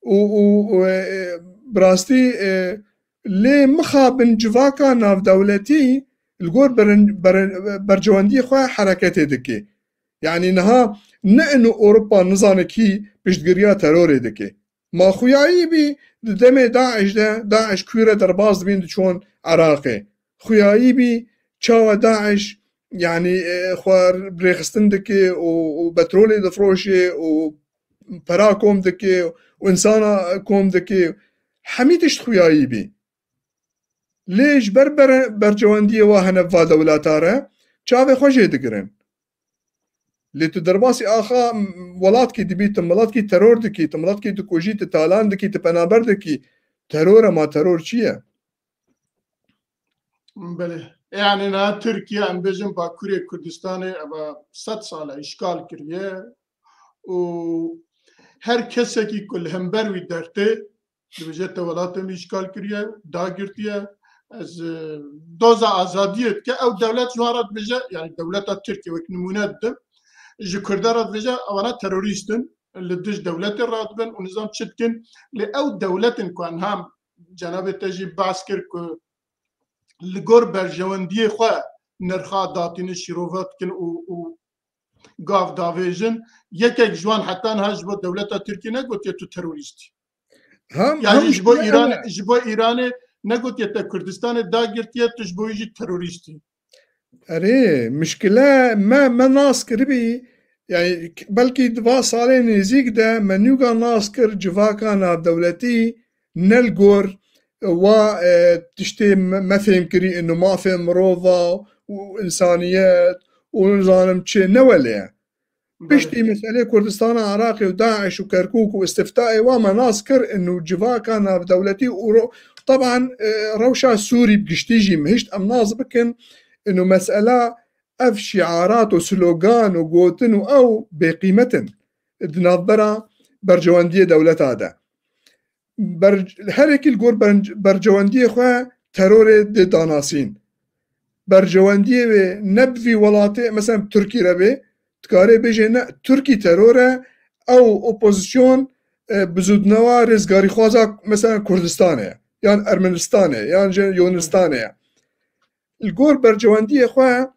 و براستي لي مخابن جواكا ناف دولتي الجور برجواندي خواه حركاتي دكي يعني نها نأنو أوروبا نظانكي بشتقريا تروري دكي ما خوياي بي دمي داعش كويرة درباز بين دشون عراقي خوياي بي چاوا داعش يعني خوار بريخستن دكي وبترولي دفروشي وبرا كوم دكي وإنسانا كوم دكي حميدش خوياي بي ليش برجواندية واهنة فا دولاتاره چاوه خوشه دقرن لي تدرباسي آخا ولات كي دبي تملات كي ترور دكي تملات كي دكوجي تتالان دكي تبنابر دكي ترور ما ترور چيه بله يعني نا تركيا ام بجن باكوري كردستان ابا 100 سال اشغال كريه و هر کسی که کل همبر وی درته بجت ولاتم اشغال كريه داگرتيه از دوزا آزادیت که او دولت جوارات بجه يعني دولت تركيا وكنمونات دم جي كردارات بجه اوانا تروريستن اللي دج دولت راتبن ونظام تشتكن لأو دولت كان هم جناب تجي باسكر كو لغور برجوانديه خواه نرخا داتين شروفات كن و قاف دافيجن يكيك جوان حتى نهاج بو دولت تركيا نقوت يتو تروريستي يعني جبو إيران نقول يتا كردستان داگرتيه تجبويجي تروريستي اري مشكلة ما ناسكر بي يعني بلكي دفا صالين يزيك ده منيوغا ناسكر جواكا ناف دولتي نلقور و تشتي ما فهم كري انه ما فهم روضة وانسانيات ونظام تشي نولي بشتي مسألة كردستان عراقي وداعش وكركوك واستفتائي وما ناسكر انه جواكا ناف دولتي طبعا روشة سوري بقشتيجي مهشت أمناز بكن إنه مسألة أف شعارات وسلوغان وقوتن أو بقيمة دنظرة برجواندية دولة هذا هركي القور برجواندية خواه ترور دي داناسين برجواندية نبفي ولاتي مثلا تركي ربي تكاري بيجي تركي ترور أو أوبوزيسيون بزودنوا رزقاري خوازا مثلا كردستانية يعني أرمنستانية يعني يونستانية الجور برجواندية خواه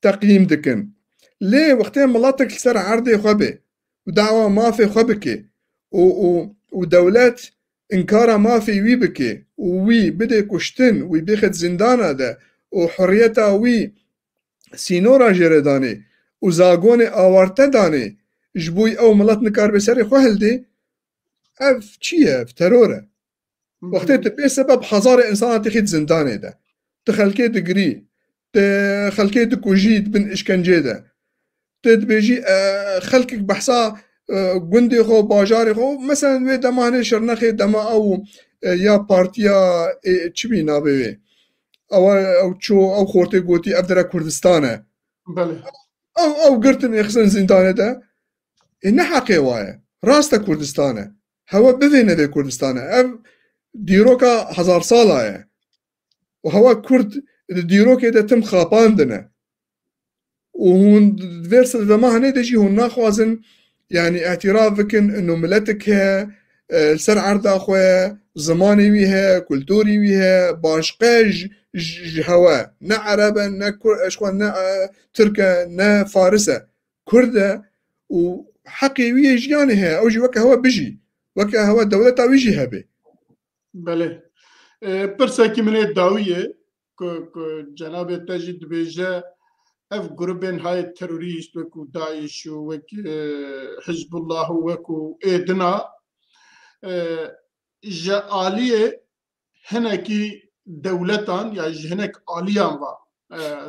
تقييم دكن ليه وقتين ملاتك سر عرضي خبي ودعوة ما في خبكي ودولات إنكارها ما في وي بكي وي بدي كشتن وي بيخد زندانة ده وحريتها وي سينورا جرداني وزاغوني آوارتا داني جبوي أو ملات نكار بسري خوهل دي اف چیه اف تروره وقتی تبی سبب هزار انسان تخید زندانه ده تخلکه دگری تخلکه دکوجید بن اشکنجه ده تدبیجی خلکك بحثا گوندی خو باجاری خو مثلا وی دمانه شرنخی دما او یا پارتیا چی بی نابه او چو او خورتی گوتی افدر کردستانه بله او گرتن اخسن زندانه ده نه حقی وایه راست کردستانه هوا بفينه في كردستان اف ديروكا هزار صالة وهوا كرد ديروكا دا تم خاباندنا وهون فيرس ما هني دجي هون ناخوازن يعني اعترافكن انه ملتك هي سر عرض اخويا زماني ويها كلتوري ويها باشقاج هوا نا عربا نا اشخوان نا تركا نا فارسة كردة وحقي ويا جياني هي اوجي وكا هوا بجي وكا هوا دولتا ويجي هبي بله برساكي من الداوية جناب تجد بيجا اف جروبين هاي التروريست وكو داعش وكو حزب الله وكو ايدنا جا آلية هناكي دولتان يعني هناك آليان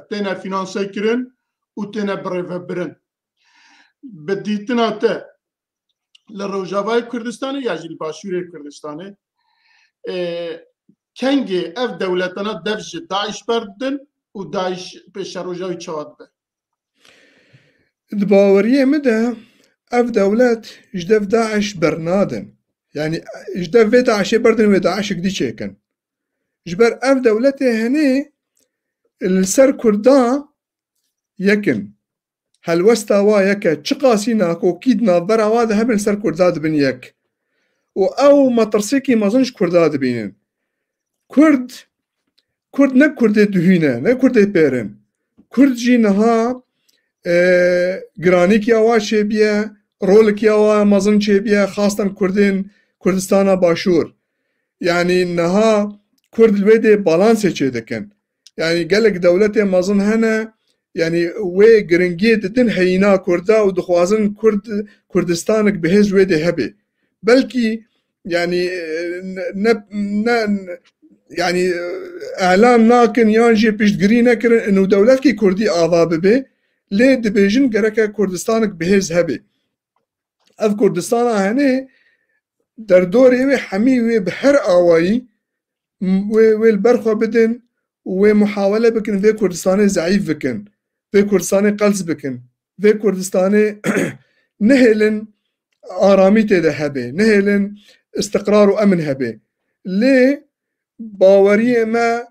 تينا فينانسي كرن وتينا بريفا برن بديتنا تا لروجاوای کردستان یا جیل باشوری کردستان کنگی اف دولتنا دفش داعش بردن و داعش پیش روجاوی چواد به دباوریه مده اف دولت جدف داعش برنادن يعني جدف في داعش بردن و داعش قدي چيكن جبر اف دولته هني السر كردان يكن هل وستاوا يكا تشقاسيناكو كيدنا برا وادا هبن سر كرداد بن يك او ما ترسيكي ما ظنش كرداد بينن كرد نا كرد دهينه نا كرد بيرن كرد جينها جرانيك ياوا شبيه رولك ياوا ما ظن شبيه خاصة كردين كردستان باشور يعني انها كرد الويدي بالانس چيدكن يعني قالك دولته ما ظن هنا يعني وي جرنجي دتن حينا كردا ودخوازن كردستانك بهز ويدي هبي بلكي يعني يعني اعلام ناكن يانجي بيشتغري نكرن انه دولتك كردي اضاب به ليه دبيجن جركا كردستانك بهز هبي اف كردستان هني دردوري وي حمي وي بحر اواي وي البرخه بدن ومحاوله بكن في كردستان ضعيف بكن في كردستان قلص بكن في كردستان نهلن آرامي تده هبه نهلن استقرار وأمن هبه ليه باوريه ما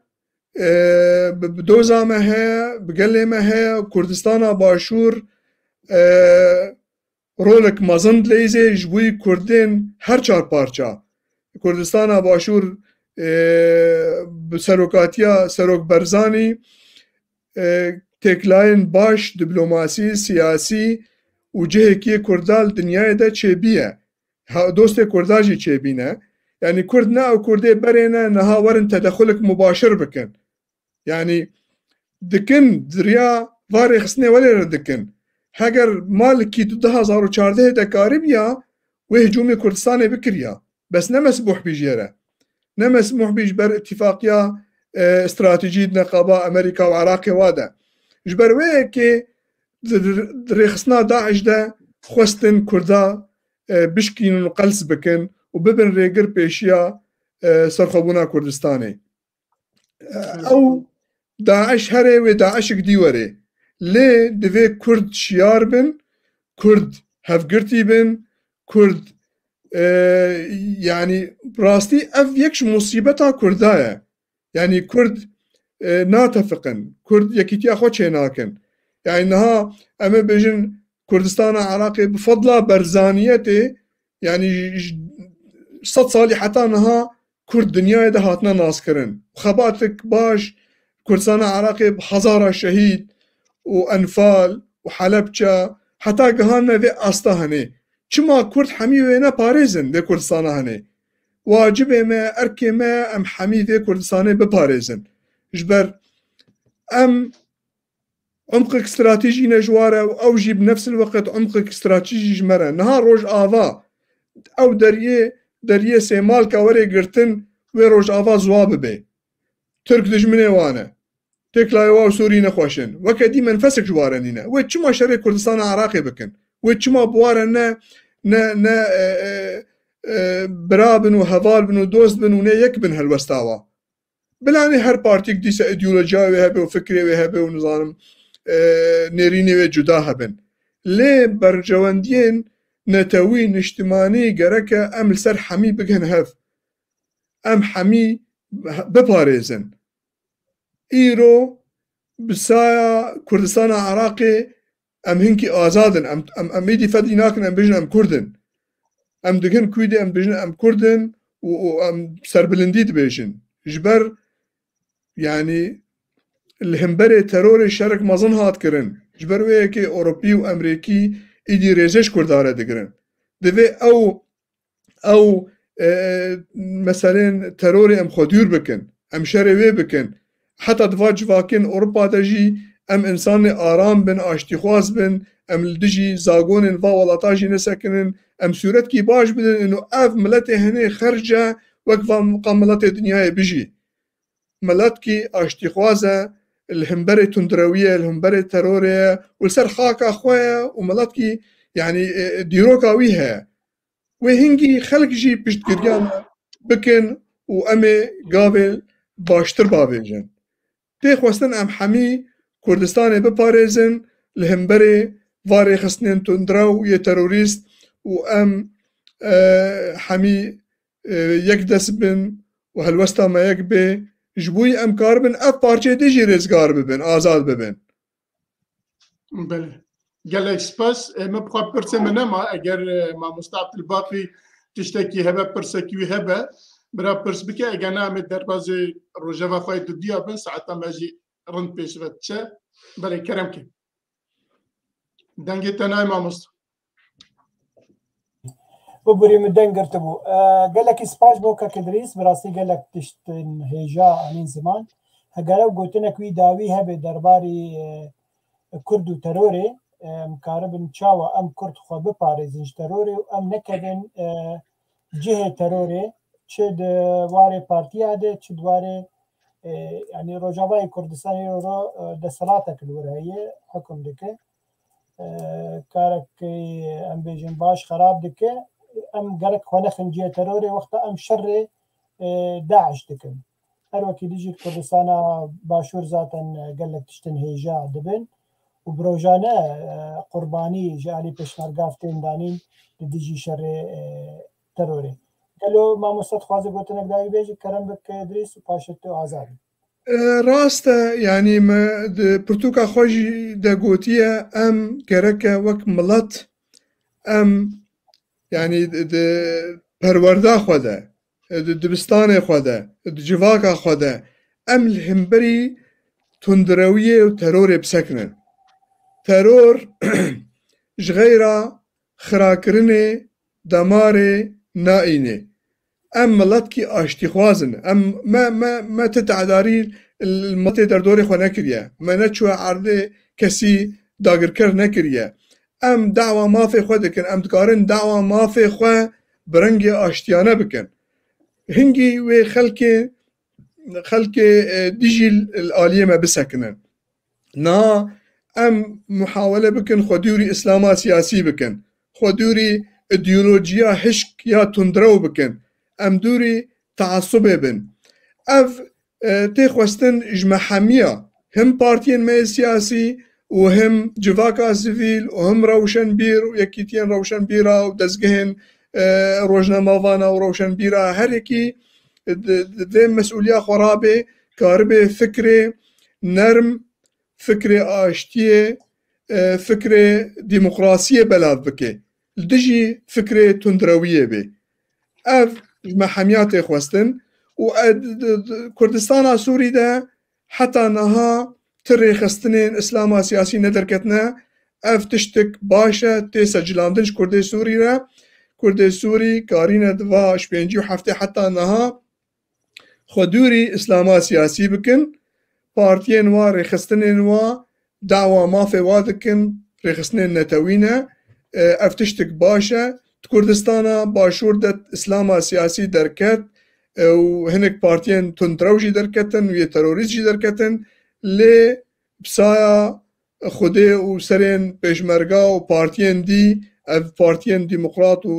بدوزا ما هي بقلي ما هي كردستان باشور رولك مازند ليزي جبوي كردين هر چار پارچا كردستان باشور بسروكاتيا سروك برزاني تكلاين باش دبلوماسي سياسي وجهكي كردال دنيا دا چبيه دوست كرداجي چبينه يعني كردنا او كردي برينا نها ورن تدخلك مباشر بكن يعني دكن دريا واري خسني ولا دكن هاگر مالكي 2014 دكاربيا وهجوم كردستان بكريا بس نمسموح بيجيره نمسموح بيجبر اتفاقيا استراتيجية نقابة أمريكا وعراق وادا جبر ويكي ريخصنا داعش دا خوستن كردا بشكين وقلس بكن وببن ريقر بيشيا سرخبونا كردستاني أو داعش هري وداعش قدي وري ليه دفي كرد شيار بن كرد هفقرتي بن كرد يعني براستي أف يكش مصيبتها كردايا يعني كرد ناتفقن كرد يكيتيا خوشي ناكن يعني انها اما بيجن كردستان عراقي بفضل برزانيتي يعني 100 صالي حتى انها كرد دنيا ده هاتنا ناسكرن خباتك باش كردستان عراقي بحزارة شهيد وانفال و حلبچا حتا گهان ve asta hene çima Kurd hemî wê neparêzin vê Kurdistanê hene wacibê me erkê me em hemî vê Kurdistanê biparêzin ji ber em عمقك استراتيجي نجواره او جي بنفس الوقت عمقك استراتيجي جمره نهار روج آوا او دريه سيمال كوري قرتن وي روج آوا زواب بي ترك دجمني وانا تكلا يواو سوري نخوشن وكدي منفسك جوارنينا وچما شري كردستان عراقي بكن وچما بوارنا نا برابن وهفال بن ودوست بن ونا يكبن هالوستاوا بلاني هر بارتيك ديسا ايديولوجيا وهبه وفكري وهبه ونظام نێرینی وێ جودا هەبن لێ بەرژەوەندیên نەتەوی نیشتیمانی گەرەکە ئەم لەسەر حەمی بگەن هەف ئەم حەمی بپارێزن ئیرۆ بسایە کوردستانە عراقێ ئەم هینکی ئازادن ئەم میدی فەدی ناکن ئەم بژن ئەم کوردن ئەم دگن کویدێ ئەم بژن ئەم کوردن و ئەم سەربلندی دبێژن ji ber yani الهمبري تروري شرك مزن هات كرن جبر ويكي أوروبي وأمريكي إيدي ريزش كردارة دقرن دفي أو مثلا تروري أم خديور بكن أم شروي بكن حتى دفاج فاكن أوروبا تجي أم إنسان آرام بن آشتخواز بن أم الدجي زاغون فا ولاتاجي نسكنن أم سورت كي باش بدن إنه أف ملتي هني خرجة وقفا مقام ملتي الدنيا بيجي ملتكي آشتخوازة الهمبري تندروية الهمبري ترورية والسر خاكا خويا وملاتكي يعني ديروكا ويها وهنجي خلق جي بشت قريانا بكن وأمي قابل باشتر بابيجن تيخ وستن أم حمي كردستاني بباريزن الهمبري فاري خسنين تندرو يتروريست وأم حمي يكدس بن وهالوستا ما يكبي جبوی ام کار بن اف پارچه دیجی رزگار ببن آزاد ببن بله گلک سپاس ما بخواه پرسه منه ما اگر ما مستعبت الباقی تشتکی هبه پرسکیوی هبه برا پرس بکه اگر نامد در باز روژه خواهی دو دیا بن ساعتا ماجی رند پیش ود چه بله کرم که دنگی تنای ما مستعب ببري مدن قرتبو قال لك سباش بوكا كدريس براسي قال لك تشتن هيجا عنين زمان هقالو قلتنا كوي داوي هبه درباري كردو تروري مكاربن تشاوا ام كرد خو بباريزنج تروري وام نكدن جهه تروري تشد واري بارتيا ده تشد واري يعني روجاواي كردستاني رو دسلاتك الورهيه حكم دكه كارك ام بيجن باش خراب دكه ام قالك خو نخنجيه تروري وقت ام شر داعش دكن هر وكي ديجي كردستان باشور ذاتا قال لك تشتن هيجا دبن وبروجانا قرباني جالي بشمرقافتين دانين ديجي شر تروري قالوا ما مستد خوازي قلتنك داوي بيجي كرم بك ادريس وباشتو آزاد راسته يعني ما برتوكا خوجي دا قوتية ام كركا وك ملت ام يعني پرورده خوده دبستان خوده جواکا خوده ام الهمبري تندروية وترور بسكنن ترور جغيرا خراكرنه دماري نائنه ام ملتكي اشتخوازن ام ما تتعدارين الملتي دردوري خو نكريا ما نتشوى عرضه كسي داگركر نكريا ام دعوة ما في خو دكن ام دكارن دعوة ما في خو برنگي اشتيانه بكن هنگي و خلق ديجي الآلية ما بسكنن نا ام محاولة بكن خدوري اسلاما سياسي بكن خدوري ايديولوجيا حشك يا تندرو بكن ام دوري تعصب بن اف تخوستن اجمع حمية هم بارتين ما سياسي وهم جواكا سيفيل وهم روشن بير ويكيتين روشن بيرا ودزقهن روجنا مافانا وروشن بيرا هركي ذي مسؤولية خرابة كاربة فكرة نرم فكرة آشتية فكرة ديمقراطية بلاد بكي الدجي فكرة تندروية بي اف جمع حميات خوستن وكردستان سوري ده حتى نها تري خستنين اسلاما سياسي ندركتنا ev tiştek baş e tê secîlandin ji Kurdê Sûrî re Kurdê Sûrî karîne di va ji pêncî û heftê heta niha xwedûrî îslama siyasî bikin partiyên wa rêxistinên wa dawa mafê wa dikin rêxistinên netewî ne ev tiştek baş e di Kurdistana Başûr de îslama siyasî derket û hinek partiyên tundrew jî derketin û yê terorîst jî derketin lê pisaya Xwedê û serên pêşmerga û partiyên dî ev partiyên demokrat û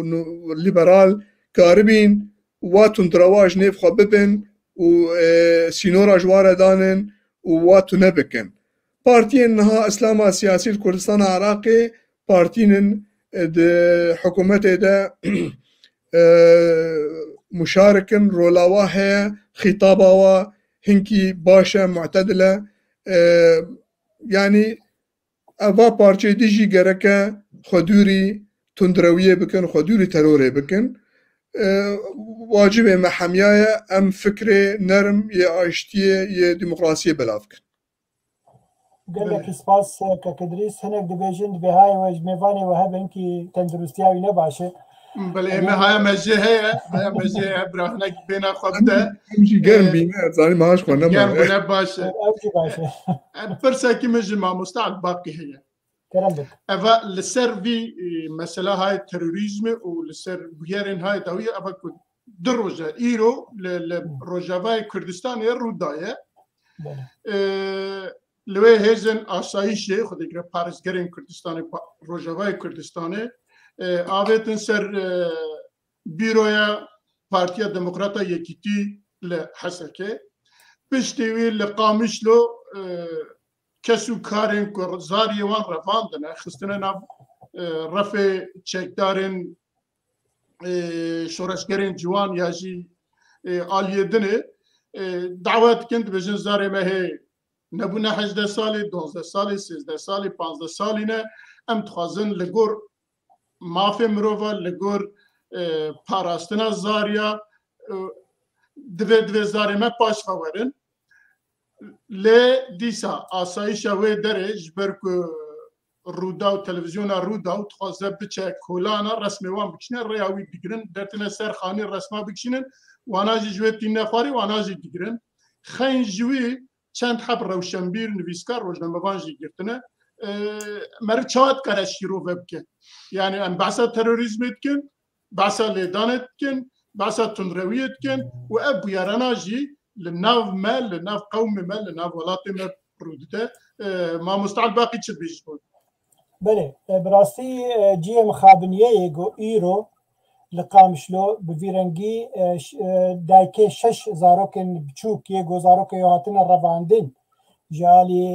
liberal karibîn wa tundrewa ji nêv xwe bibin û sînora ji wa re danin û wa tune bikin. Partiyên niha îslama siyasî li Kurdistana Iraqê partînin di hikûmetê de muşarikin rola wa heye xîtaba wa hinkî baş e mu'tedil e yanî eva parçeyê dî jî gereke xwedûrî tundrewiyê bikin xwedûrî terorê bikin wacibê me hemiya ye em fikrê nerm yê aştiyê yê demokrasiyê belav bikin. Gelekî spas Kekidrîs hinek dibêjin divêhayê we ji mêvanê we hebin kî tenduristiya wî ne baş e. Belê me haya me jê heye haya me jê heye bira hinek bêhna xwe bide Em jî germ bîne zanî maaş xwe germ neme. bûne baş e. Ew jî baş e. Pirsekî min ji mamoste Akbaqî heye. Kerem bik. Eva li ser vî mesela hay terorîzmê û li ser bûyerên hay dawî eva ku di roja îro li Rojavayê Kurdistanê rû daye. Li wê hêzên asayîşê xwedîgire parêzgerên Kurdistanê Rojavayê Kurdistanê avêtin ser bîroya Partiya Demokrata Yekîtî li Hesekê piştî wî li Qamişlo kes û karên ku zariyê wan revandine xistine nav refê çekdarên şoreşgerên ciwan ya jî aliyedinê dawet dikin dibêjin zarê me hê nebûne 18 salê 12 salê 13 salê 15 salî ne em dixwazin li gor mafê mirova li gor parastina zariya divê zarê me paş xewerin lê dîsa asayîşa wê derê ji ber ku rûda û televizyona rûda û dixwaze biçe kolana resmê wan bikişîne rêya wî digirin dertine ser xanî resma bikişînin wana jî ji wê tîne xwarî wana jî digirin xeyên ji wî çend heb rewşenbîr nivîskar rojnamevan jî girtine meri çawa dikare şîrove bike yani em behsa terorîzmê dikin behsa lêdanê dikin behsa tundrewiyê dikin û ev bûyerana jî li nav me li nav qewmê me li nav welatê me rû dide mamoste Akbaqî çi dibêjî bo Belê bi rastî ciyê mixabiniyeyê got îro li Qamişlo bi vî rengî dayikê 6 zarokên biçûk yê got zarokê hatine revandin ji alî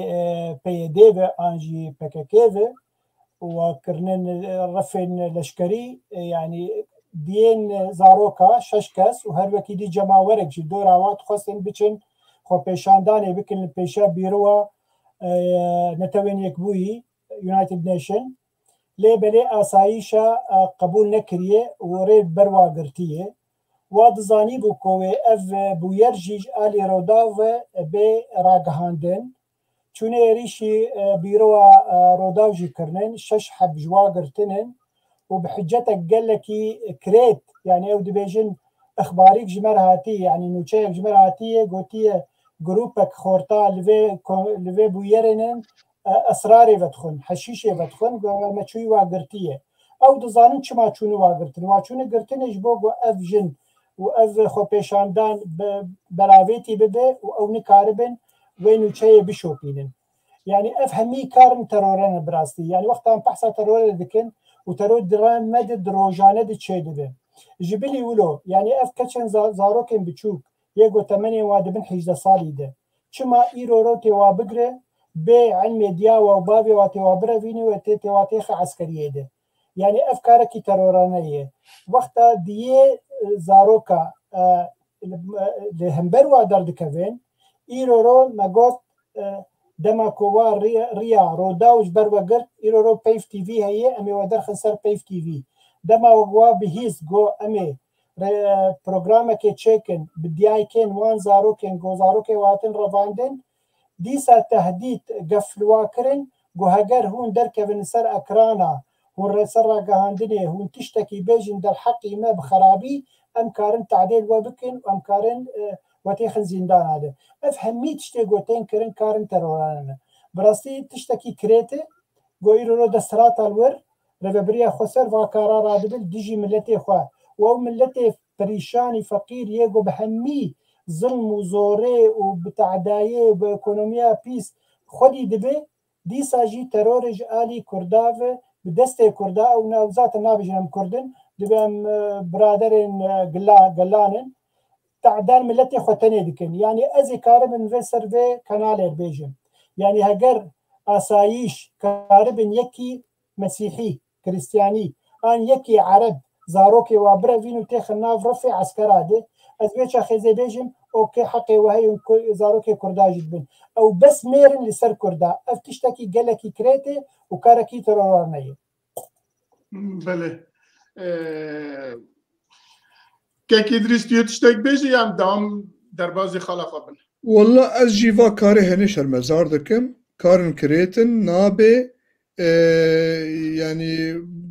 PYD ve an jî PKK ve û kirinin refên leşkerî yani diyên zaroka 6 kes û her wekî dî cemawerek jî dora wan dixwestin biçin xwepêşandanê bikin li pêşa bîrowa netewên yekbûyî United Nation lê belê asayîşa qebûl nekiriye û rê ber wa girtiye wa dizanîbû ku wê ev bûyer jî ji alî roda ve bê ragihandin çûnê êrişî bîrowa roda jî kirinin 6 heb ji wa girtinin û bi hiccetek gelekî kirêt yani ew dibêjin ixbarîk ji me re hatiye yani nûçeyek ji me re hatiye gotiye grûpek xorta li vê bûyerên esrarê vedixwin heşîşê vedixwin me çûyî wa girtiye ew dizanin çima çûnî wa girtin wa çûnî girtinê ji bo ev jin û ev xwepêşandan beravêtî bibe û ew nikaribin wê nûçeyê bişopînin yani ev hemî karin terore ne bi rastî yani wexta em behsa terorê dikin û teror direme de di rojane de çê dibe ji bilî wilo yani ev keçên zarokên biçûk yê got temenê wa dibin 18 salî de çima îro ro tê wa bigire bê ilmê diya wa bavê wa tê wa birevînî û tê wa têxe eskeriyê de yani ev karekî terorane ye wexta diyê zaroka li hember wa derdikevin îro ro me got dema ku wa rîya roda û ji ber ve girt îro ro Peyv TV heye em ê we derxin ser Peyv TV dema wa bihîst got em ê programekê çêkin bi diyayekên wan zarokên got zarokê we hatin revandin dîsa tehdît gefil wa kirin گوهەگەر هون دەرکەون سەر ئەکرانە هون ڕێسەر ڕاگەهاندنێ هون تشتێکی بێژین دەرحەقی مە بخەرابی ئەم کارن تعدێل وە بکن ئەم کارن وەتێخن زیندانادە ئەف هەممی تشتێک گۆتێن کردن کارن تەرۆرانە بەڕاستی تشتێکی کرێتێ گۆ ئیرۆ دەسەڵاتە وەر ڕێبەبریە خۆسەر ڤاکارا ڕادبن دژی ملەتێ خوا و ئەو ملەتێ پەریشانی فەقیر یەگۆ بە هەممی ظلم و زۆرێ و بتەعدایێ و بە ئۆکۆنۆمیا پیس خۆدی دەبێ دیساژی تەرۆرژ ئالی کورداڤە بدەستێ کووردا ئەو ناوزاتە نابژێنم کوردن دەبێم برادرên گەلانن تعدان ملەتێ خۆتەنێ دکن یعنی ئەزی کارە من vê ser vê kanalê bêjim yani heger asayîş karibin yekî mesîhî kristyanî an yekî ereb zarokê wa birevîn û têxin nav rifê eskera de ez vê xêzê bêjim okê heqê we heye zarokê Kurda jî dibin ew bes mêrin li ser Kurda ev tiştekî gelekî kirêtê û karekî terorane ye Belê kekî dirîstiye tiştek bêjî em dam derbazê xala xwe bin Walla ez jî va karê henê şermezar dikim karin kirêtin nabê yani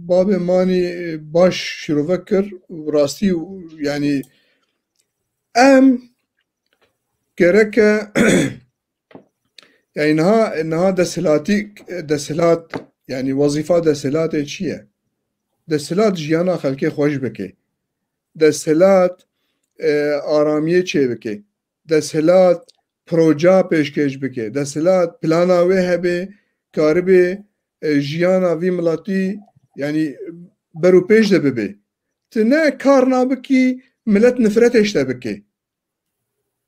babê manî baş şîrove kir rastî yani em gereke yani niha deshilat yani wezîfa deshilatê çi ye deshilat jiyana xelkê xweş bike deshilat aramiyê çê bike deshilat proja pêşkêş bike deshilat plana wê hebe karibê jiyana vî milatî yani berûpêş de bibe tu ne kar nabikî millet nifretê te bike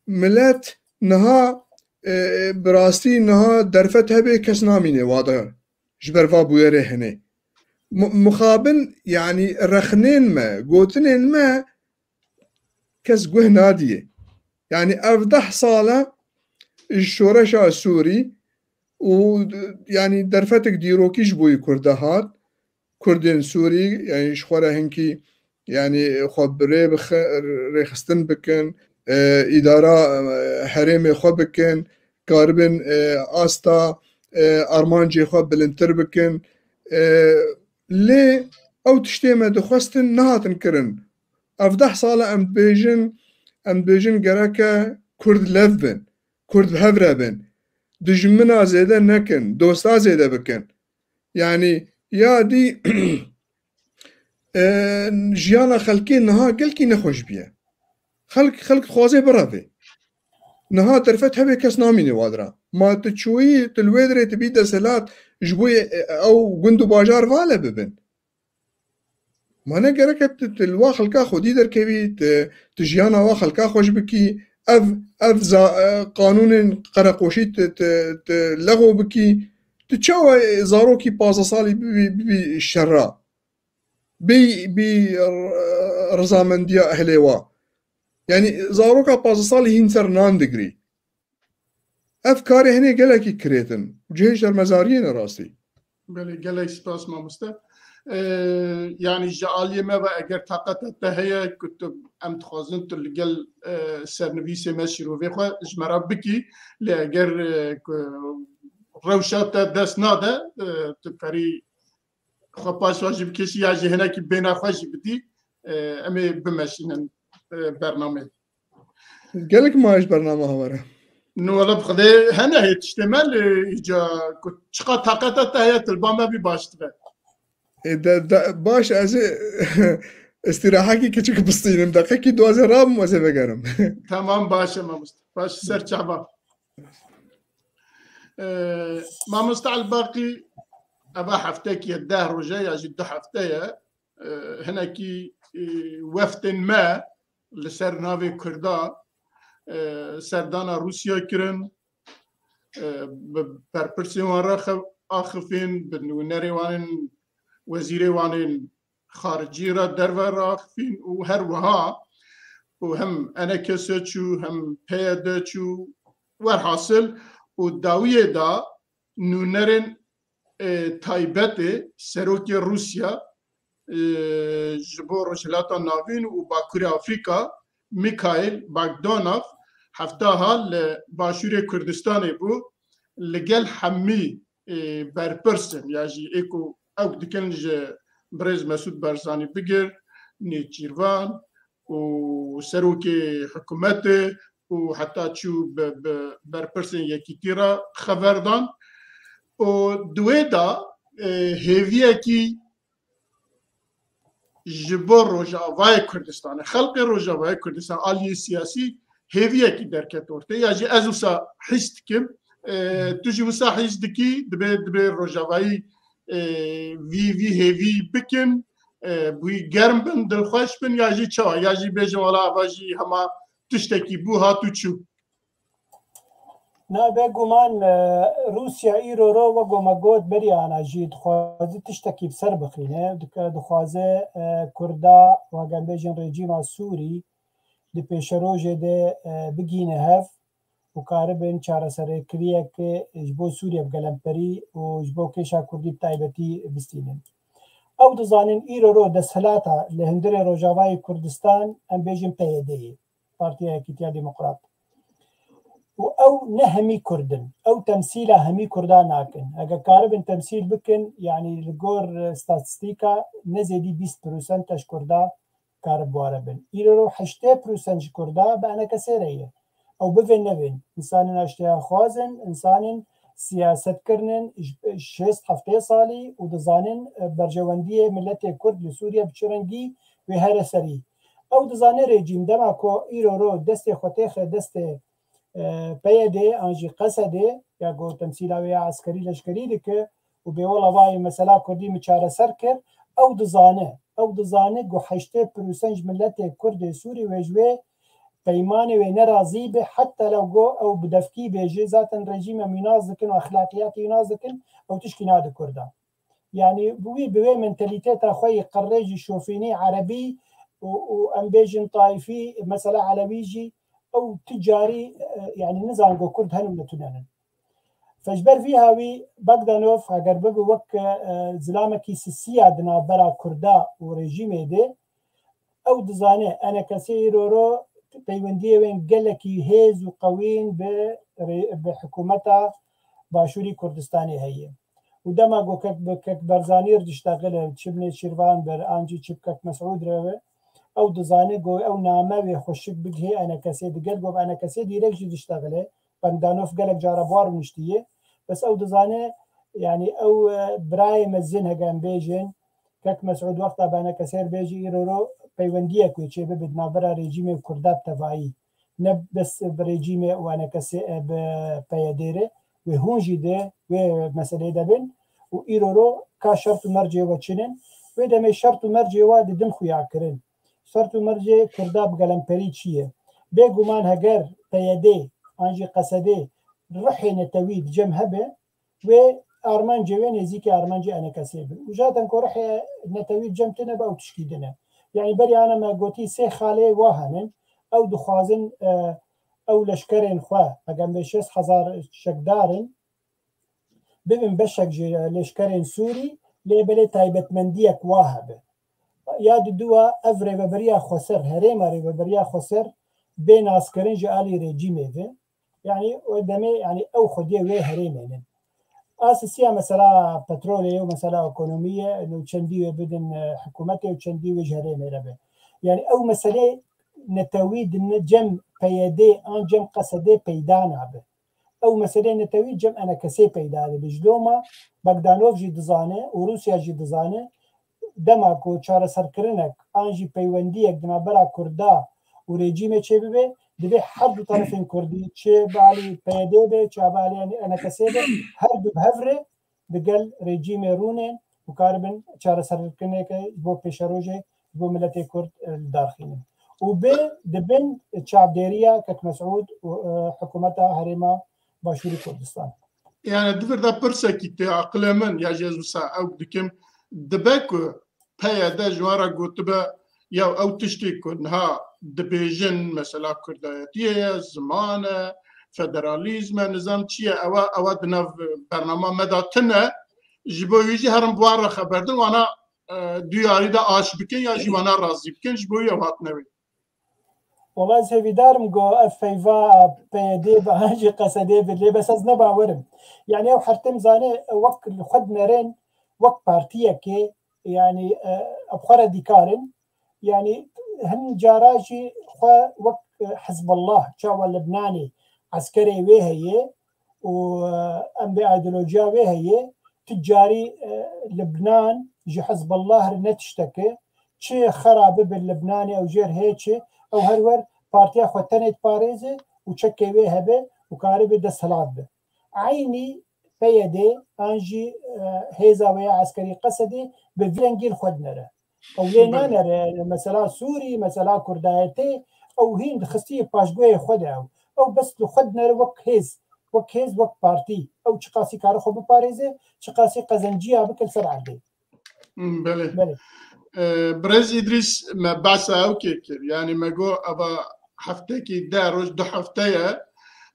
millet niha bi rastî niha derfet hebe kes namîne wada ji ber va bûyerê hene muxabin yani rexnên me gotinên me kes guh nadiye yani ev 10 sala şoreşa Sûrî û yani derfetek dîrokî ji bo Kurda hat Kurdên Sûrî yani ji xwe re hinkî yani xwe bi rêxistin bikin îdara herêmê xwe bikin karibin asta armancê xwe bilindtir bikin lê ew tiştê me dixwestin nehatin kirin ev 10 sala em dibêjin gereke Kurd lev bin Kurd bi hev re bin dijmina zêde nekin dosta zêde bikin yani ya dî jiyana xelkê niha gelkî nexweş biye xelk dixwaze bireve niha derfet hebe kes namîne wadira ma tu çûyî tu li wê dirê tu bî deshilat ji bo ew gund û bajar vale bibin ma ne gerek tu li wa xelka xwedî derkevî tu jiyana wa xelka xweş bikî ev qanûnên qereqoşî tu leğo bikî tu çawa zarokî 15 salî bibî şerra bî rizamendiya ehlê wa yani zaroka 15 salî hîn ser nan digirî ev karê hinê gelekî kirêtin cihê şermezariyê ne rastî Belê gelek spas mamoste yani ji aliyê me ve eger taqet te heye ku tu em dixwazin tu li gel sernivîsê me şîrovê xwe ji me re bikî lê eger rewşa te dest nade tu ferî xwe paşwa jî bikêşî ya jî hinekî bêna xwe jî bidî em ê bimeşînin bernamê gelek maaş bername heware Nuwala bixwedê hene hê tiştê me lê îca ku çiqa taqeta te heye tilba me bî baş dibe baş ez ê istirahekî keçik bistînim deqekî duwaze rabim wezê vegerim Tamam baş e mamoste baş ser çava mamoste Elbaqî eva heftekî 10 roje ya jî 2 hefteye hinekî weftên me li ser navê Kurda serdana Rûsya kirin bi berpirsên wan re axifîn bi nûnerê wanên wezîrê wanên xaricî re derve re axifîn û her wiha û hem eneke çû hem PYD çû werhasil û dawiyê da nûnerên taybetê serokê Rûsya ji bo Rojhilata Navîn û Bakurê Afrika Mikhail Bogdanov heftaha li başûrê Kurdistanê bû li gel hemî برپرسن یاجی ایکو او دکن جه برز مسعود بارزانی بگر نیچیروان و سروک حکومت و حتی چو برپرسن یکی تیرا خبردان و دوی دا هیویه کی جبر روجاوای کردستان خلق روجاوای کردستان عالی سیاسی هیویه کی درکت ورته یاجی ازوسا حست کم تجي وسا حزدكي دبي روجاوي في هيفي بكن بوي گرم بن دلخوش بن ياجي چا ياجي بيجن ولا باجي هما تشتكي بو هاتو چو نا بگومان روسيا ايرو رو وگو مگود بري انا جيد خوازي تشتكي بسر بخينه دخوازي كردا وگن بيجن ريجيما سوري دي پیشروجه ده بگينه هف وكاربن چارەسەرێ کریە کە ji بۆ سووریا بگەلەمپەری و ji بۆ کێشا کوردی تایبەتی بستینن ئەو دەزانن ئیرۆ دەسەلاتە لە هەندێک ڕۆژاوای کوردستان ئەم بێژن پەیەدەیە پارتیا یەکێتیا دیموکرات و ئەو نە هەمی کوردن ئەو تەمسیلە هەمی کوردان ناکەن ئەگە کاربن تەمسیل بکەن یعنی لەگۆر ستاتستیکا نەزێدی 20% کووردا کارە بوارە بن ئیرۆ 80% کووردا بە ئەنەکە سێرەیە او بفن نبن انسان اشتيا خوازن انسان سياست كرنن شست هفته سالي ودزانن برجوانديه ملت كرد لسوريا بچرنگي وهر سري او دزانه رژیم دما کو ايرو دست خوتيخ دست بيدي انجي قصده يا جو تمثيلاوي عسكري لشكري دك وبيولا واي مثلا كردي مچاره سركر او دزانه جو 80% ملت كرد سوري وجوه پیمانه و نرازی به حتی لو جو او بدفکی بیجی ذاتن رژیم مناز دکن و اخلاقیات مناز دکن او تشکی ناد کرده یعنی بوی منتالیتیت خوی قریجی شوفینی عربی و ام بیجن طایفی مثلا علویجی او تجاری يعني نزان جو كرد هنم نتونن فجبر فيها وي بغدانوف اگر بگو وك زلامكي سياسيه دنا برا كردا وريجيم دي او دزانه انا كسيرو پیوندی وین گلکی هیز و قوین به حکومتا باشوری کردستانی هیه و دما گو کک برزانیر دشتغل چبنه شیروان بر آنجی چبکک مسعود روه او دزانه گو او نامه و خوشک بگه انا کسی دگل گو انا کسی دیرک جی دشتغله بندانوف گلک جاربوار نشتیه بس او دزانه يعني او براي مزين هجان بيجن كك مسعود وقتها بانا كسير بيجي يرورو پیوندیه کوي چې به بدنابره رژیم کرداب تبعی نه بس برژیم وانا کسی به پیادره و هونجی ده و مسئله دبن و ایرورو کا شرط مرجع و چنن و دم شرط مرجع و ددن خویا کرن شرط مرجع کرداب گلمپری چیه بگومان هگر پیاده انجی قصده رحی نتوید جمع به و ارمان جوین نزیک ارمان جی انا کسی و جاتن کو رحی نتوید جمع تنه او تشکیدنه يعني بري أنا ما قلتي سي خالي واهنن أو دخوازن أو لشكرين خوا أقام بشيس حزار شكدارن ببن بشك لشكرين سوري لبلي تايبت منديك واهبه ياد دوا أفري وبريا خسر هريما ري وبريا خسر بين عسكرين جالي ريجيمي يعني ودمي يعني أو خديه وي هريمين اساسيه مثلا بتروليه ومثلا ايكونوميه انه تشنديه بدن حكومته وتشنديه وجهري مربه يعني او مساله نتويد جم بيدي ان جم قصدي بيدانا به او مساله نتويد جم انا كسي بيدا بجلوما بغدانوف جي دزانه وروسيا جي دزانه دماكو چاره سرکرنک انجي پیوندی دنابرا كردا وريجيمه چبه دبي حد طرفين كردي تشي بالي بيدوبه تشي بالي انا كسيده هر دو بهفره بقل ريجيم رونين وكاربن چاره سركنه كه بو بيشروجه بو ملت كرد الداخلين وبي دبن تشابديريا كت مسعود وحكومتها هريمه باشوري كردستان يعني دفر دا برسكي عقل من يا جازوسا او دكم دباكو بياده جوارا غوتبه يا او تشتي كنها دبيجن مثلا كردية زمانة فدراليزم نظام چیه او دنا برنامه مداتنه جبو يجي هرم بوار خبردن وانا دیاری دا آش بکن یا جوانا راضی بکن جبو یا وات نوی والله سەویدارم گۆ ئەف فەیڤا پەیەدێ بە هەنجی قەسەدێ بێ بەس ئەس نەباوەرم یعنی ئەو حرتم زانێ وەک خود نەرێن وەک پارتیەکێ یعنی ئەبخوا ڕەدیکالن یعنی هەن جاراژی خوا وەک حزب الله چاوە لەبنانێ عسکەرێ وێ هەیە و ئەم بێ ئایدۆلۆژیا وێ هەیە تجاری لبنان ji حزب الله هر نتشتکه چه خرابه به لبنان او جر هیچه او هر ور پارتیا خوتنت پاريزه و چکه وی هبه و کاری به دستهلات به عینی پیده انجی هیزا و عسکری قصدی به وینگیل خود نره او لینا نره مثلا سوری مثلا کردایتی او هند خستی پاشگوی خود او بس خود نره وک هیز وک پارتی او چه قاسی کار خو بپاريزه چه قاسی قزنجی بکل سر عرضی بله برز ادریس ما بحث او كيكر يعني ما جو ابا هفته كي داروج دو هفته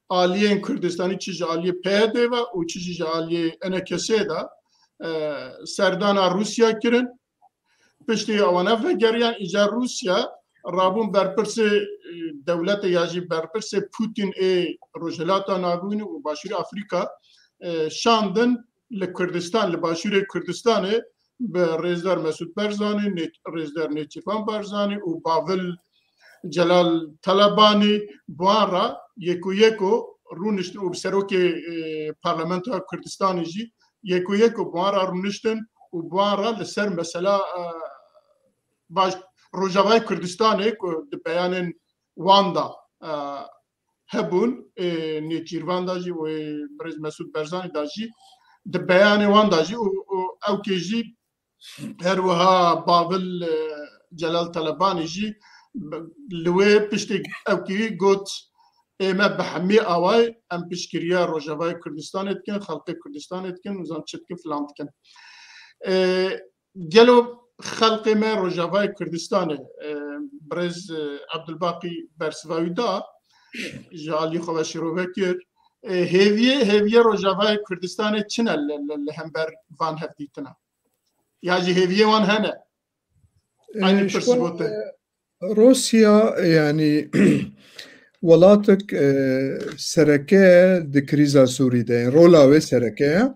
آلیه کردستانی چیز آلیه پیاده و چیز آلیه انا کسیده سردانا روسیا کرن پشتی آوانه و گریان ایجا روسیا رابون برپرس دولت یاجی برپرس پوتین روجلاتا نابون و باشور افریقا شاندن لکردستان لباشور کردستان به رزدار مسعود برزانی رزدار نیچیفان برزانی و باول جلال طلبانی بوارا یکو رونشتن و بسروک پارلمنت کردستانی جی یکو بوارا رونشتن و بوارا لسر مثلا باش روجاوای کردستانی که بیان واندا هبون نیچیروان داجی و برز مسعود برزانی داجی بیان واندا جی او که جی هر وها باول جلال طلبانی جی لوی پشتی او کی گوت اما بحمی آوای ام پشکریا روجاوای کردستان اتکن خلق کردستان اتکن وزان چتکن فلان اتکن گلو خلق ما روجاوای کردستان برز عبدالباقی برسواوی دا جالی خواشی رو بکر هیویه روجاوای کردستان چنه لهمبر وان هفدیتنا یا جی هیویه وان هنه aynı persibote روسيا يعني ولاتك سركه دكريزا سوري ده رولاوي سركه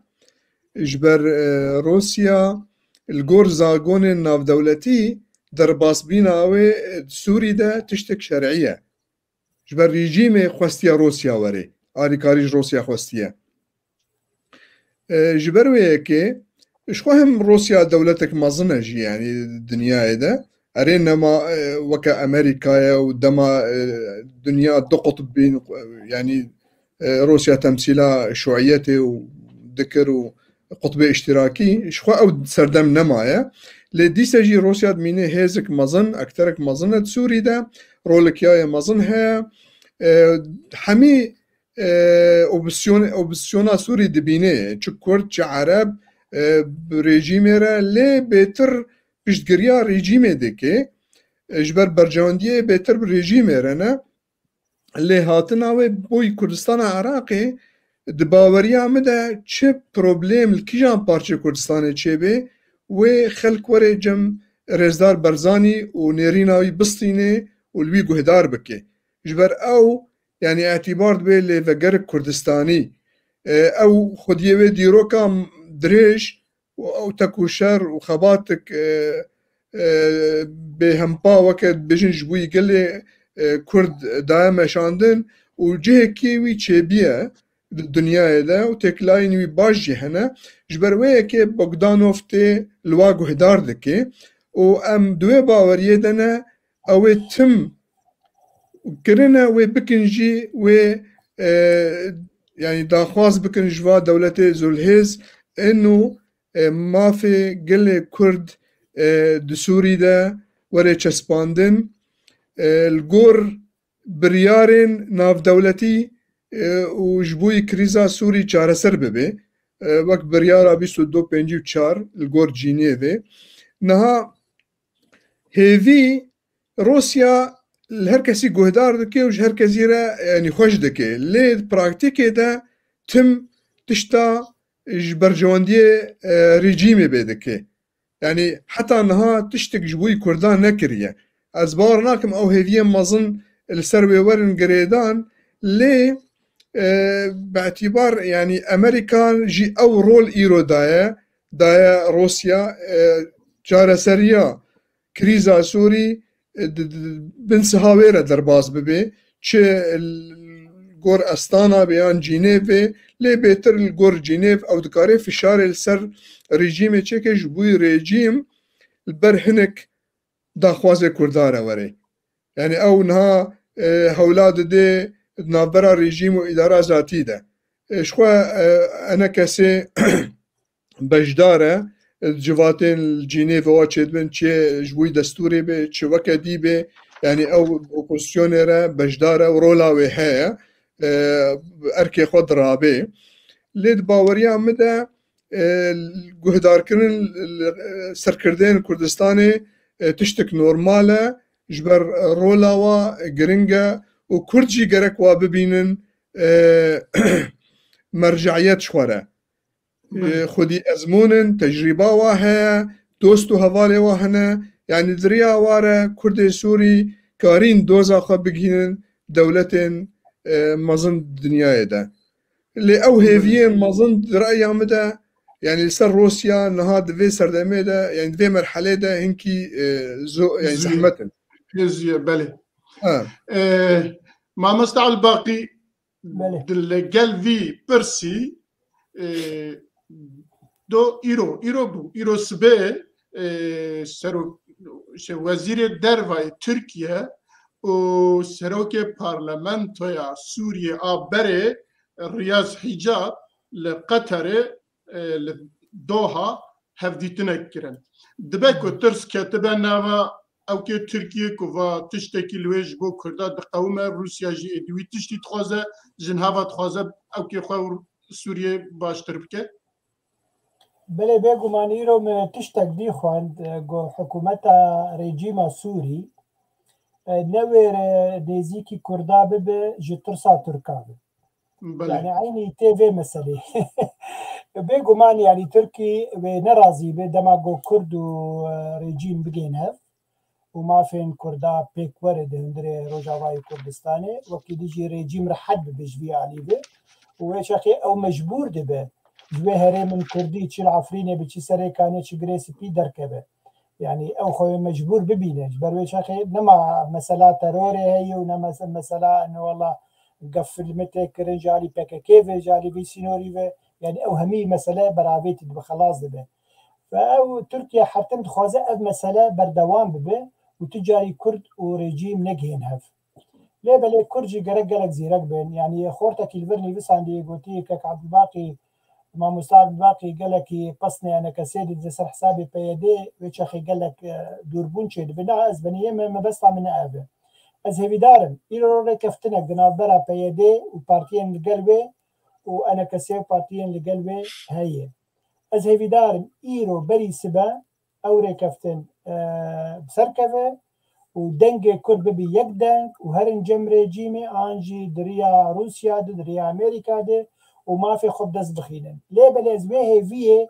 جبر روسيا الجور زاغون ناف دولتي درباس بيناوي سوري ده تشتك شرعيه جبر ريجيم خوستيا روسيا وري اري كاريج روسيا خوستيا جبر ويكي شخوهم روسيا دولتك مازنجي يعني الدنيا ده أرينا ما وكا أمريكا ودما دنيا دو قطبين يعني روسيا تمثيلها شيوعيته وذكر وقطب اشتراكي شخو أو سردم نمايا لديسجي روسيا دميني هيزك مظن أكثرك مظنة سوري ده رولك يا مظنها حمي أوبسيونا سوري دبيني چو كرد چو عرب بريجيميرا لي بيتر پشتگیریا رژیم دکه جبر برجاندیه بهتر رژیم رنه لی هاتنا و بوی کردستان عراقی دباوریا مده چه پروبلم لکیجان پارچه کردستان چه به و خلق وره جم رزدار برزانی و نیریناوی بستینه و لوی گهدار بکه جبر او يعني اعتبار به لی وگر کردستانی او خودیه و دیروکا دريج او تكوشر وخباتك بهمبا وقت بجن جبوي قال كرد دائما شاندن وجه كيوي تشيبيه الدنيا لا وتكلاين وي باجي هنا جبرويه كي بوغدانوف تي الواغو هدار دكي وام دوي باوريه دنا او تم كرنا وي بكنجي وي يعني داخواز بكنجوا دولتي زولهيز انه ما في قل كرد دسوري ده وري چسباندن الجور بريارين ناف دولتي وجبوي كريزا سوري چاره سر ببه وقت بريارا 2254 الجور جينيفي نها هذي روسيا هر کسی گهدار دکه و هر کسی را يعني خوش دکه لی پراکتیکه ده تم تشتا برجواندية ريجيمي بيدكي يعني حتى انها تشتك جبوي كردان نكرية ازبار ناكم او هذيا مظن السروي ورن قريدان ليه باعتبار يعني أمريكا جي أو رول إيرو دايا روسيا جارة سريا كريزا سوري بنسهاويرة درباز ببي چه الجور أستانا بيان جنيف لي بيتر الجور جنيف أو دكاري في شارع السر ريجيم تشيكش بوي ريجيم البرهنك داخوازي كردارة وري يعني أو نها هولاد دي نابرا ريجيم وإدارة ذاتي ده شخوا أنا كسي بجدارة جواتين الجنيف واتشد بن چه جوي دستوري بي چه وكدي بي يعني أو أوبوزيونيرا بجدارة ورولا وهي أركي خود رابي لید باوریا مده گهدار کردن سرکردن کردستانی تشتک نورماله جبر رولا و گرینگه و کردجی گرک و ببینن مرجعیت شواره خودی ازمونن تجربه واه دوست و حواله واهنه يعني دريا واره كردي سوري كارين دوزا خو بگینن دولتين مازن الدنيا ده اللي او هيفيين مازن رأي مده يعني لسر روسيا نهاد في سردمه ده يعني في مرحله ده هنكي يعني زحمه بله ما مستعل باقي دل في برسي دو ايرو سبه سرو وزير درفاي تركيا و سروك بارلمانتويا سوريا آبري رياض حجاب لقطر لدوها هفديتنك كرن دبكو ترس كاتبا ناوا او كي تركيا كوفا تشتكي الويج بو كردا دقومه روسيا جي ادوي تشتي تخوزه جنهاوا تخوزه او كي خو سوريا باشتر بك بله بگو مانیرو من تشتك دي خواند جو حكومتا ريجيما سوري نوير نزيكي كردا ببه جترسا تركابه يعني عيني تيفي مسألة بيجو ماني يعني تركي نرازي بدما جو كردو ريجيم بجينها وما فين كردا بيك ورد هندري روجاواي كردستاني وكي ديجي ريجيم رحد بجبي عليه ويش أخي أو مجبور دبه جبه هري من كردي تشي العفريني بتشي سري كانت تشي جريسي بي دركبه يعني أو خوي مجبور ببينه جبر ويش أخي نما مسألة تروري هي ونما مسألة إنه والله قفل متى كرن جالي بكا كيف جالي في سينوري في يعني أو همي مسألة براويت بخلاص دبه فأو تركيا حتى تخوزة أب مسألة بردوام ببه وتجاري كرد وريجيم نجهن هف ليه بلي كرجي قرق زيرك بين يعني خورتك الفرني بس عندي قلتي كك عبد الباقي ما مستعد الباقي قال لك قصني أنا كسيد جسر حسابي بيدي ويشخي قال لك دوربون شيء بنا أزبنية ما بسطع من أبه از هیوی دارم ایرو رو کفتنک دناب برا پیاده و پارتین لقلبه و انا کسی پارتین لقلبه هیه از هیوی دارم ایرو بری سبا او رو کفتن بسرکفه و دنگ کرد ببی یک دنگ و هرن جم رژیمی آنجی دریا روسیا ده دریا امریکا ده و ما في خود دست بخينن ليه بلازمه هيفيه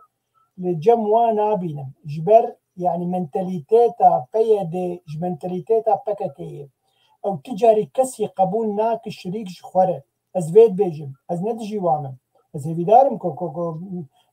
لجم وانا بينم جبر يعني منتاليتيتا بيدي منتاليتيتا بكاكيه او تجاري كسي قبول ناك الشريك خوره از فيد بيجم از ندجي وامن از هيفي دارم كو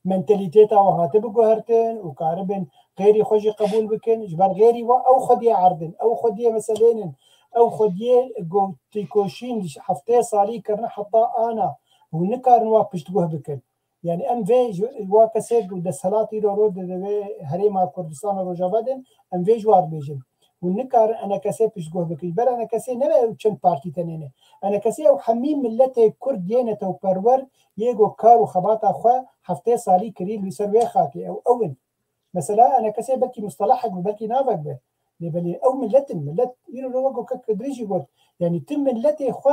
منتاليتيتا وهاتب جوهرتين وكاربن غيري خوجي قبول بكن جبر غيري او خديه عردن او خديه مثلين او خديه جو تيكوشين حفتي صالي كرنا حتى انا ونكارن واقش تقوه بكن يعني ام في واكسر د سلاطي رود د هريما كردستان روجابدن ام في جوار بيجن ونكار انا كسي بيشغوه بكي بر انا كسي نبا چن بارتي تنينه انا كسي او حميم ملته كرد ينه تو پرور يگو كار وخباطه خو هفته سالي كريل ويسروي خاكي او اول مثلا انا كسي بلكي مصطلحك بلكي نافك به لبلي او ملت يرو كدريجي قلت يعني تم ملته خو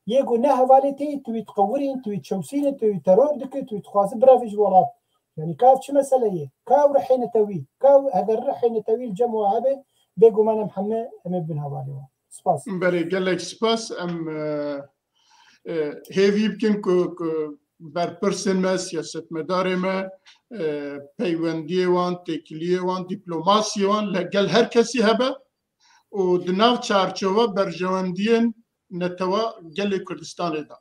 يجو نهوالتي توي تقورين توي تشوسين توي ترور دك توي تخاز برافيج ولات يعني كاف شو مسألة كاو رحين توي كاو هذا الرحين توي الجمع هذا بيجو ما محمد أم ابن هوالي سباس بري قال لك سباس أم هذي يمكن بر برسن ما سياسة مدار ما بيوندي وان تكليه وان دبلوماسي وان قال هر كسي هبه و دناو چارچوه برجواندین نتوا گل کردستان دا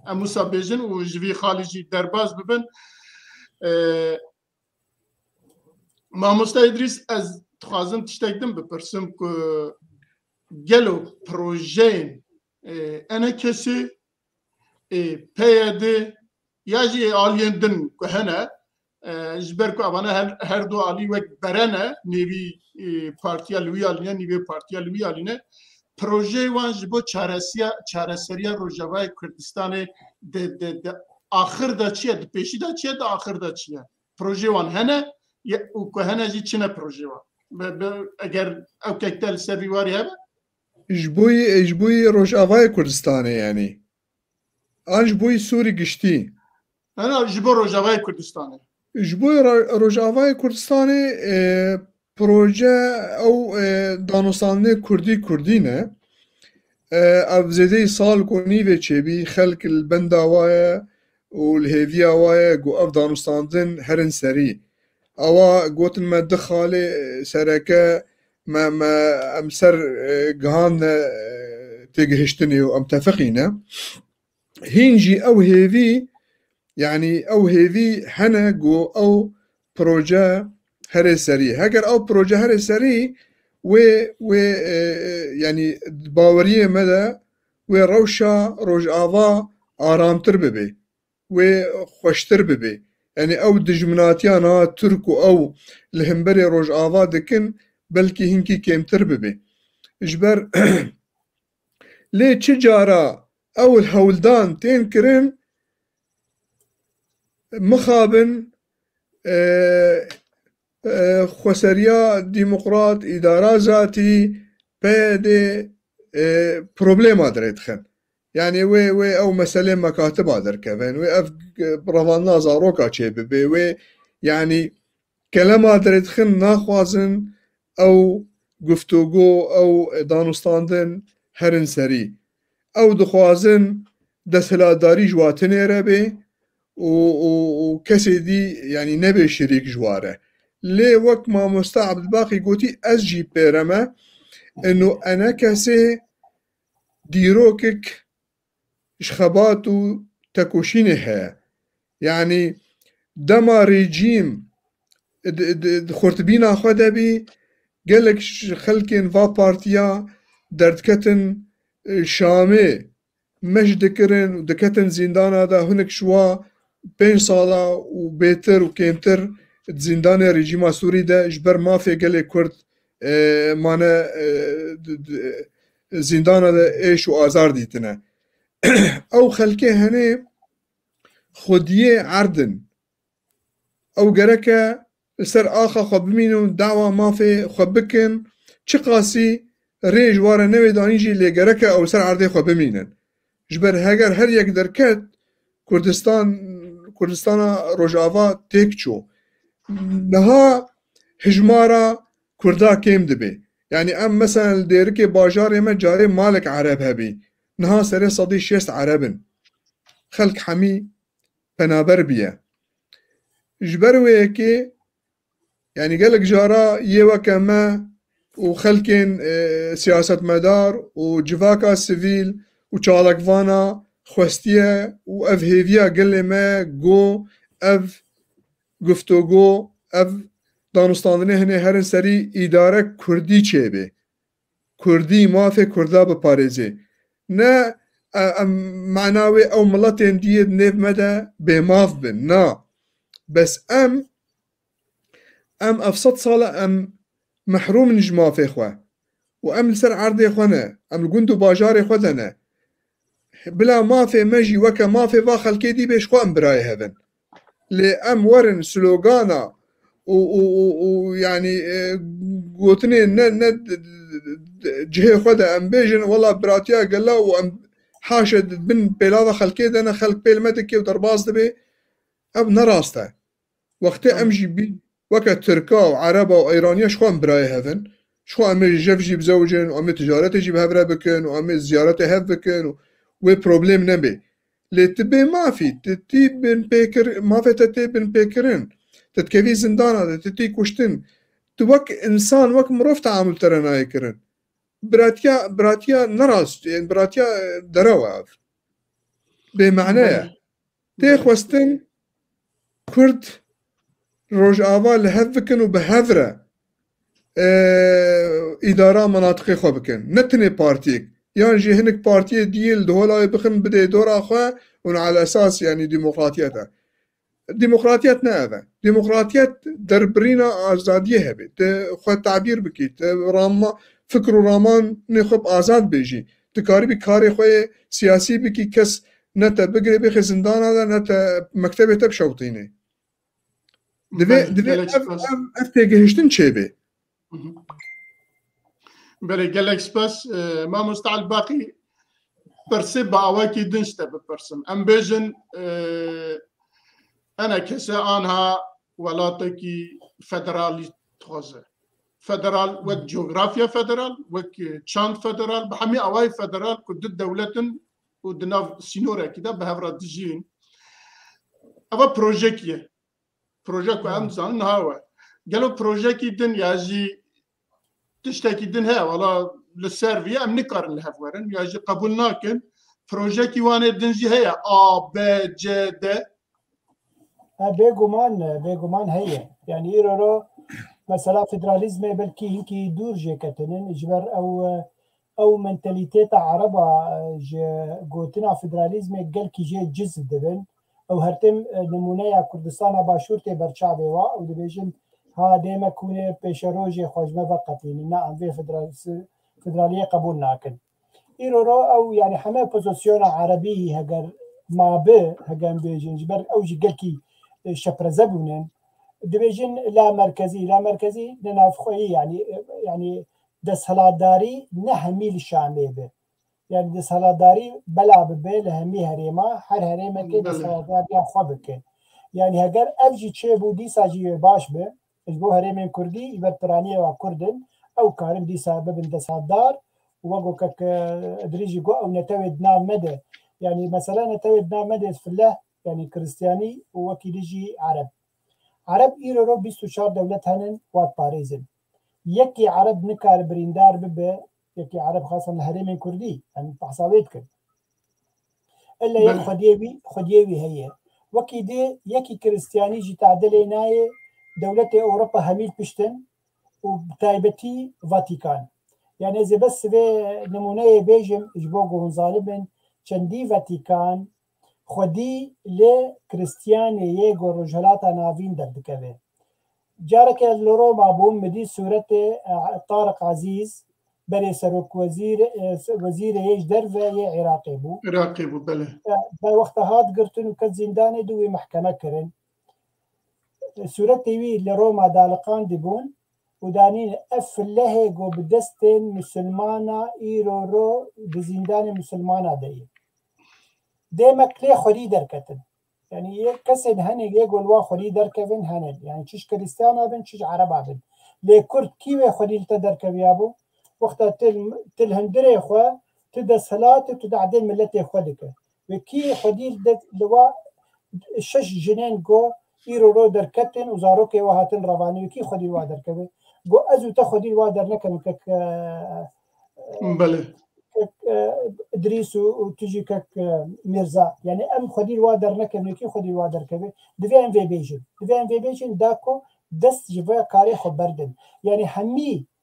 اموسا بیجن و جوی خارجی درباز ببن ماموستا ادریس از تخوازم تشتاقدم بپرسم که گلو پروژه انا کسی پیاده یا جی آلیندن که هنه جبر که اوانه هر دو آلی وک برنه نیوی پارتیا لوی آلینه نیوی پارتیا لوی آلینه پروژه وان جبو چارەسەریە ڕۆژاوای کوردستان آخر دا چیه؟ دا پیشی دا چیه؟ دا آخر دا چیه؟ پروژه وان هنه و که هنه جی چنه پروژه وان؟ اگر او ککتل سرویواری هبه؟ جبوی ڕۆژاوای کوردستانê yani an ji bo Sûrî giştî ji bo Rojavayê Kurdistanê ji bo Rojavayê Kurdistanê proje ew danûstandinê Kurdî ne ev zêdeyî sal ku nîvê çêbî xelk li benda wa ye û li hêviya wa ye got ev danûstandin herin serî ewa gotin me di xalê sereke me em ser gihandine têgihiştinê û em tefiqîne hîn jî ew hêvî yani ew hêvî hene got ew proje herê serî heger ew proje herê serî wê yani baweriyê me de wê rewşa rojava aramtir bibe wê xweştir bibe yani ew dijminatiya niha Türk û ew li hemberê rojava dikin belkî hinkî kêmtir bibe ji ber lê çi cara ew hewldan tên kirin mixabin xweseriya dîmokrat îdara zatî peyedê problêma dirê dixin yani wê ew meselê mekatiba derkevin wê ev revandina zaroka çê bibe wê yani kelema dirê dixin naxwazin ew guftûgû ew danûstandin herin serî ew dixwazin desthilatdarî ji watinê re bê û kesê dî yani nebê şerîk ji wan re lê wek mamosta Ebdilbaqî gotî ez jî pêre me enu ene kesê dîrokek ji xebat û tekoşînê heye yani dema rejîm di xurtbîna xwe de bî gelek xelkên va partiya derdketin Şamê meş dikirin û diketin zîndana da hinek ji wa 5 sala û bêtir û kêmtir di zîndanê rejîma Sûrî de ji ber mafê gelê Kurd mane zîndana de êş û azar dîtine ew xelkê henê xwediyê erdin ew gereke li ser axa xwe bimînin dawa mafê xwe bikin çi qasî rê ji wan re nevê danî jî lê gereke ew ser erdê xwe bimînin ji ber heger her yek derket Kurdistana Rojava têk çû niha hijmara Kurda kêm dibe yani em mesela li dêrikê bajarê me carê malek Ereb hebî niha serê sedî 6 Erebin xelk hemî penaber biye ji ber wê yekê yani gelek jara yê weke me û xelkên siyasetmedar û civaka sivîl û çalakvana xwestiye û ev hêviya gelê me got ev guftûgû ev danûstandinê hinê herin serî îdare Kurdî çêbê Kurdî mafê Kurda biparêzê ne em mena wê ew miletên diyê nêv me de bêmav bin na bes em ev 100 sala em mehrûmin ji mafê xwe û em li ser erdê xwe ne em li gund û bajarê xwe de ne bila mafê me jî weke mafê va xelkê dîbê ji xwe em birayê hevin lê em werin slogana û yani gotinê ne cihê xwe de em bêjin wela biratiya gela û em haşe bin pêlava xelkê de ne xelk pêl me dike û derbas dibe ev ne rast e wextê em jî bîn weke Tirka û Ereba û Eyraniya ji xwe em birayê hevin ji xwe em ê jev jî bizewicin û em ê ticaretê jî bi hev re bikin û em ê ziyaretê hev bikin û wê problem nebe lê tu bê mafî tu tî bin pêkir mafê te tê bin pêkirin tu dikevî zindana de tu tî kuştin tu wek insan wek mirov teamül te re nayê kirin براتيا نراست يعني براتيا دروا بمعنى تخوستن كرد روج آوا لهذكن وبهذرة إدارة مناطقي خو بكن نتني بارتيك يعني جي هنك بارتي ديل دولا بخن بدي دور أخوة وعلى أساس يعني ديمقراطيتها ديمقراطيتنا هذا ديمقراطيات دربرينا آزادية هبي خو تعبير بكيت راما فكر رامان نخب آزاد بيجي تكاري بكاري خوي سياسي بكي كس نتا بقري بخي زندان هذا نتا مكتبه تبشوطيني دفي اف تيجهشتن شيبي بله گلک سپاس ما مستعد باقي برسي باواكي دنشتا ببرسم ام بيجن انا كسا انها ولاتكي فدرالي توزه فدرال وك جغرافيا فدرال وك تشاند فدرال بحمي اواي فدرال كد دولتن ودنا سينورا كده بهفرا دجين اوا بروجيكيه بروجيكو ام زان هوا قالوا بروجيكي دن ياجي تشتكي دنها ولا للسيرفيا ام نقارن لها فورن ياجي قبولناكن بروجيكي وانا دنجي هي ا ب ج د بيجومان هي يعني يرو مثلا فدراليزم بلكي هيك دور جي كتنن جبر او منتاليتيتا عربا جوتنا فدراليزم قال كي جي جزء دبن او هرتم نمونه كردستان باشورتي برچاوي وا او دبيجن ها ديما كونه بيشروجي خوجمه فقطين نا في فدراليه قبول ناكن ايرو او يعني حما بوزيسيون عربي هجر ما به هجم بيجن جبر او جي قال كي شبرزبونن دبيجن لا مركزي لنافخوي يعني دسهلاداري نهمي الشامي به يعني دسهلاداري بلا ببه لهمي هريما هر هريما كي دسهلاداري خو بك يعني هجر افجي تشيبو دي ساجي باش به اجبو هريما كردي يبرترانيه وكردن او كارم دي سبب دسهلادار وقو كك ادريجي جو او نتودنا مدى يعني مثلا نتودنا مدى في الله يعني كريستياني وكيليجي عرب إيرو 24 دولت هنن وات باريزن يكي عرب نكار بريندار ببه يكي عرب خاصة الهرم كردي يعني بحسابيت كن إلا يك خديوي هي وكي دي يكي كريستياني جي تعدل ناي دولة أوروبا هميل بشتن وبتايبتي فاتيكان يعني إذا بس في نمونة بيجم إجبوغو ونظالبن چندي فاتيكان خودی ل کریستیانی یگو رجلاتا ناوین دکوه. جارك لورو مابوم مدي صورت طارق عزيز بري سروك وزير هيج درفه ي عراقي بو بله وقت هاد قرتن كت زنداني دوي محكمة كرن صورت تيوي لروما دالقان دبون ودانين اف الله جو بدستن مسلمانا ايرو بزندان مسلمانا دي ديما كلي خوري دركتن يعني كسن هني يقول وا خوري دركبن هنن يعني تشش كريستيانا بن تشش عربا بن لي كرد كيف خوري تدركب يابو وقت تل هندري خو تدا صلاه تدعدل ملتي خودك وكي خوري لوا شش جنين جو ايرو رو دركتن وزاروك وهاتن رواني وكي خوري وا دركبه جو ازو تخوري وا درنكم كك بله ادريس وتجي كك ميرزا يعني ام خدي وادر نكم كي خدي وادر كبي دفي ام في بيجن داكو دست جبا كاري خبردن يعني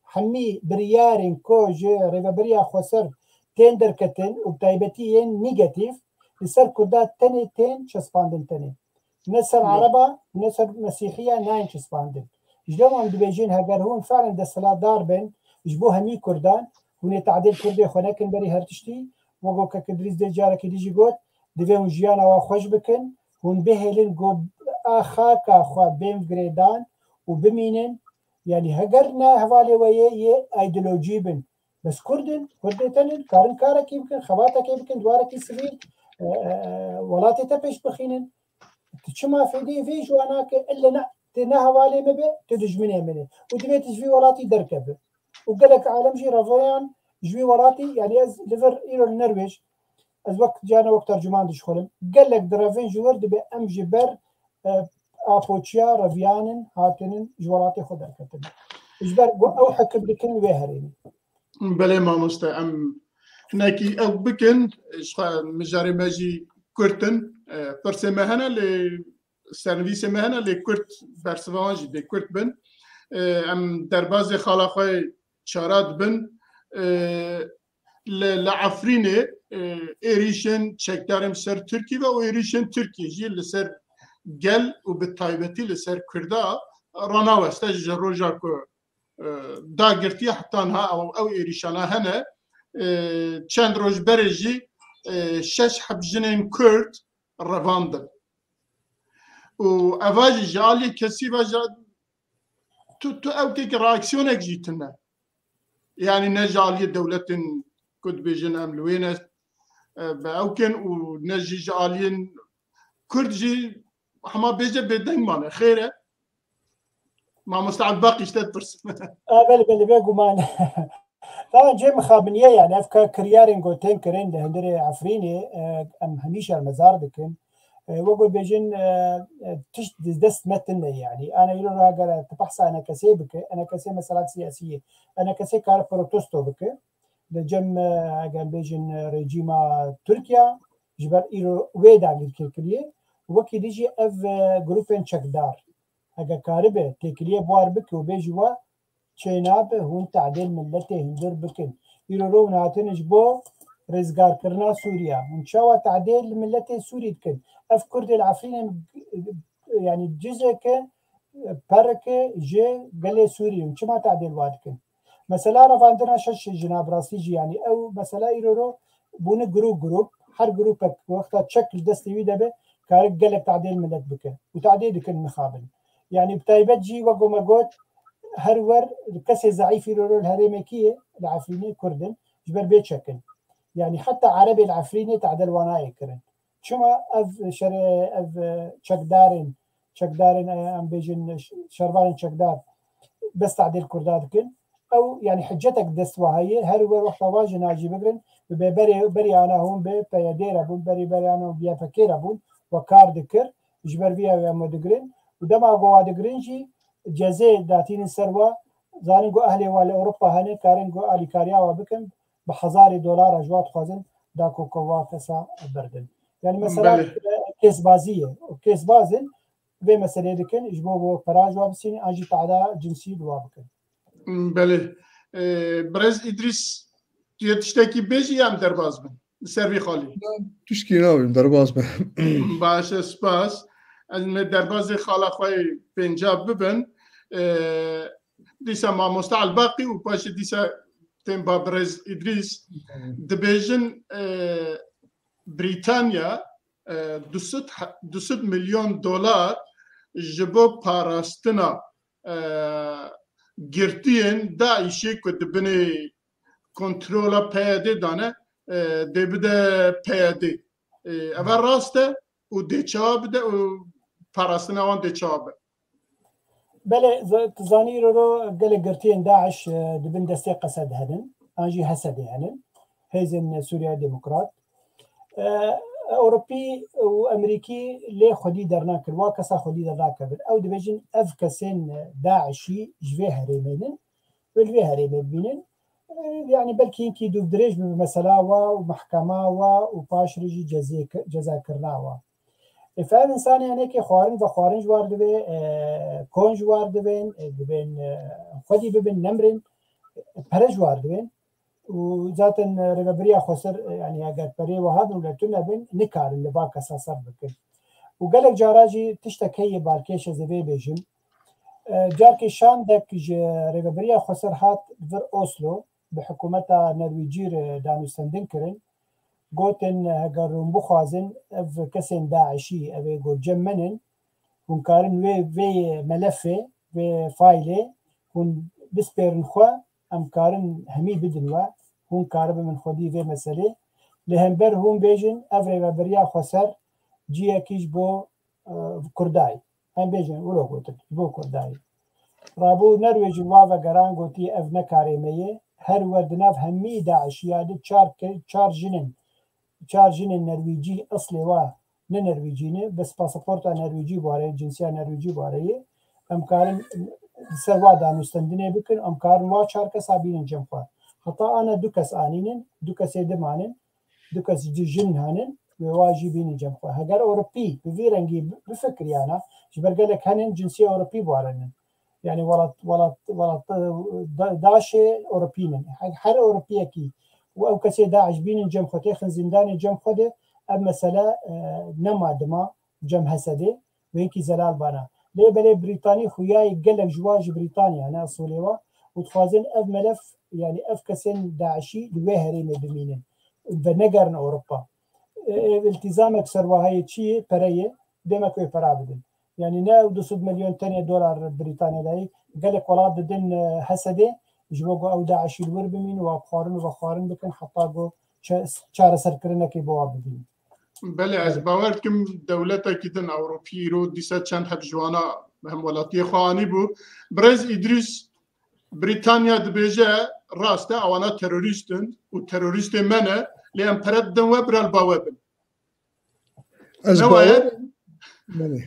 حمي بريارين كوج ريبريا خسر تندر كتن وبتايبتين نيجاتيف لسر كودات تاني تين شسباندن تاني نسر عربة نسر مسيحية ناين شسباندن جلو ام دبيجين هاجر هون فعلا دست لا داربن جبو همي كردان هوني تعديل كردي خوناكن بري هرتشتي وقو كدريس دي جارك ديجي قوت دفعون جيانا وخوش بكن هون بهلن قو آخاكا خوا بين قريدان وبمينن يعني هقرنا هفالي ويه ايديولوجي بن بس كردن تنن كارن كارا كيبكن خباتا كيبكن دواركي سبيل ولاتي تبش بخينن تشما في جواناك إلا تنا هفالي مبي تدج منه ودبيتش في ولاتي دركبه وقالك عالم جي رافيان جوي وراتي يعني از ليفر ايرو النرويج از وقت جانا وقت ترجمان دشخلم قالك درافين جوار دبي ام جبر ابوتشيا رافيانن هاتنن جواراتي خدر كتب جبر او حكم لكن وهرين بله مامۆستا ئەم هەنێکی ئەو بکن مژارێ مەژی کورتن پرسێمە هەنە لێ سەرنویسێمە هەنە لێ کورت بەرسڤاوانژی دێ کورت بن ئەم دەربازێ خاڵاخوای چارات بن لە عەفرینێ ئێریشن چەکدارم سەر تورکیە و ئێریشن تورکیەژی لەسەر گەل و بە تایبەتی لەسەر کوردا ڕاناوەستە ژە ڕۆژا کو داگرتیە حتانها ئەو ئێریشانە هەنە چەند ڕۆژ بەرێژی 6 حەبژنên کورد ڕەواندن و ئەڤاژی ژالی کەسی بەژە تو ئەو تێکی ڕاکسیۆنێک ژیتنە یعنی نەژالیە دەولەتن کورد بێژن ئەم لوێنە بە ئەوکن و نەژی ژالیên کوردژی هەما بێژە بێدەنگمانە خێرە مامۆستا عەباقی شتت پرسم بەلێ بێگومان طبعا جێ مخابنیە یان ئەف کریارên گوتên kirin li hundirê Efrînê em hemîşa mezar dikin وەگو بێژن تشت دەست مەتنە یعنی ئەنە ئیرۆ ئەگەر tu behsa ene kesê bike ene kesê mesela siyasiyê ene kesê kare protesto bike li cem eger bêjin rejîma Tirkiya ji ber îro wê dagirkirkiriye wekî dijî ev grupên çekdar eger karibe têkiliye buar bike û bêjî we çênabe hûn tehdêl milletê hindir bikin îro rû hatin ji bo rêzgarkirina Sûriya hûn çawa tehdêl milletê Sûrî dikin ev Kurdê li Efrînê yani cizeke pereke ji gelê Sûrî hûn çima tehdêl wa dikin mesela revandina şeş jinabrastî jî yani ew mesela îro rû bûne grup her grupek wexta çek li destê wî debe karik gelek tehdêl millet bike û tehdê dikin mixabin yani bi taybet jî wekû me got her wer kesê zeîf îro rû li herêmekî ye li Efrînê Kurdin ji ber bê çekin yani heta Erebê li Efrînê tehdêl wan nayê kirin çima ev ev çekdarên em bêjin şervanên çekdar bes tehdêl Kurda dikin ew yani hiccetek dest wa heye her wer wexta wa jî nacî bigirin bi beriyana hûn bi peyedê re bûn beriyana biyepekê re bûn we kar dikir ji ber vî ew em digirin û dema ku wa digirin jî cezê datînin ser we zanin ku ehlê wa li Ewropa hene karin ku alîkariya wa bikin bi hezarê dolara ji wa dixwazin da ku wa kesa birdin yani mesela kêsbazî ye kêsbazin vê meselê dikin ji bo pera ji wa bisînin an jî tehdê cinsî li wa bikin بله برز إدریس توی تشتکی بیجی هم درباز بن سروی خالی تشکی ناویم درباز بن باشه سپاس از درباز خاله خواه پنجاب ببن دیسا مامۆستا عەلباقی و پاش دیسا تیم با برز إدریس دبیجن بریتانیا 200 میلیون دلار جبو پاراستنا girtiyên Daişê ku dibinê kontrola PYD dane dê bide PYD ev rast e û dê çawa bide û parastina wan dê çawa be belê tu zanî îro gelek girtiyên Daeş dibin destê Qesed henin an jî Hesedê henin hêzên Sûriya Demokrat Ewropî û Emerîkî lê xwedî dernakir wa kesa xwedî dernakevin ew dibêjin ev kesên Daişî ji vê herêmênin li vê herêmê bînin yani belkî hinkî dûvdirêj bi mesela wa û mehkema wa û paş re jî cezakirina wa ev insanê hinekê xwarin ve xwarin ji war dibe kon ji war dibin dibên xwedî bibin nemrin pere ji war dibin û zaten rêveberiya Xweser yani eger perê wiha bin û tu nebin nikarin li va kesa ser bikin û gelek cara jî tiştek heye balkêş ez ê vê bêjim carkê şandek ji rêveberiya Xweser hat vir Oslo bi hikûmeta Nerwîcî re danûstandin kirin gotin heger hûn bixwazin ev kesên Daişî ev ê got cem menin hûn karin vê melefê vê faylê hûn bispêrin xwe em karin hemî bidin we hûn karibin min xwedî vê meselê li hember hûn bêjin ev rêveberiya Xweser ciyekî ji bo Kurdayê em bêjin wilo gotin ji bo Kurdayê rabû Nerwêj wa vegeran gotiye ev ne karê me ye her wer di nav hemî Daişiya de çar jinên Nerwîcî eslê wa ne Nerwîcî ne bes pasaporta Nerwîcî ware cinsiya Nerwîcî ware ye em karin ser wa danûstandinê bikin em karin wa çar kesa bînin cem xwe حتى أنا دوكس آنين دوكس يدمانن دوكس جن هانن وواجي بين جمخوا هجر أوروبي بفيرنجي بفكري أنا جبرجلك هنن جنسية أوروبي بوارنن يعني ولا داشة أوروبيين حر أوروبية كي وأو كسي داعش بين جمخوا تيخن زندان جمخوا ده أما سلا نما دما جم هسده وهيك زلال بنا ليه بلي بريطاني خوياي قلق جواج بريطانيا أنا أصوليوا وتخازن أف ملف يعني أف كسن داعشي لوهرين بمينن بنقرن أوروبا التزامك سرواهاي شيء بريه دمك ويبرابدن يعني نا 200 مليون تانية دولار بريطانيا لاي قالك ولاد دن هسده جوجو او داعشي الور بمين وخارن بكن حطاقو چاره سرکرنه کی بواب بدین بله از باور کم دولت کدن اوروپی رو دیسا چند حب جوانا هم ولاتی خوانی بو برز ادریس بریتانیا دبیجه راسته اوانا تروریستن و تروریست منه لیم پردن و برال باوبن از باور بله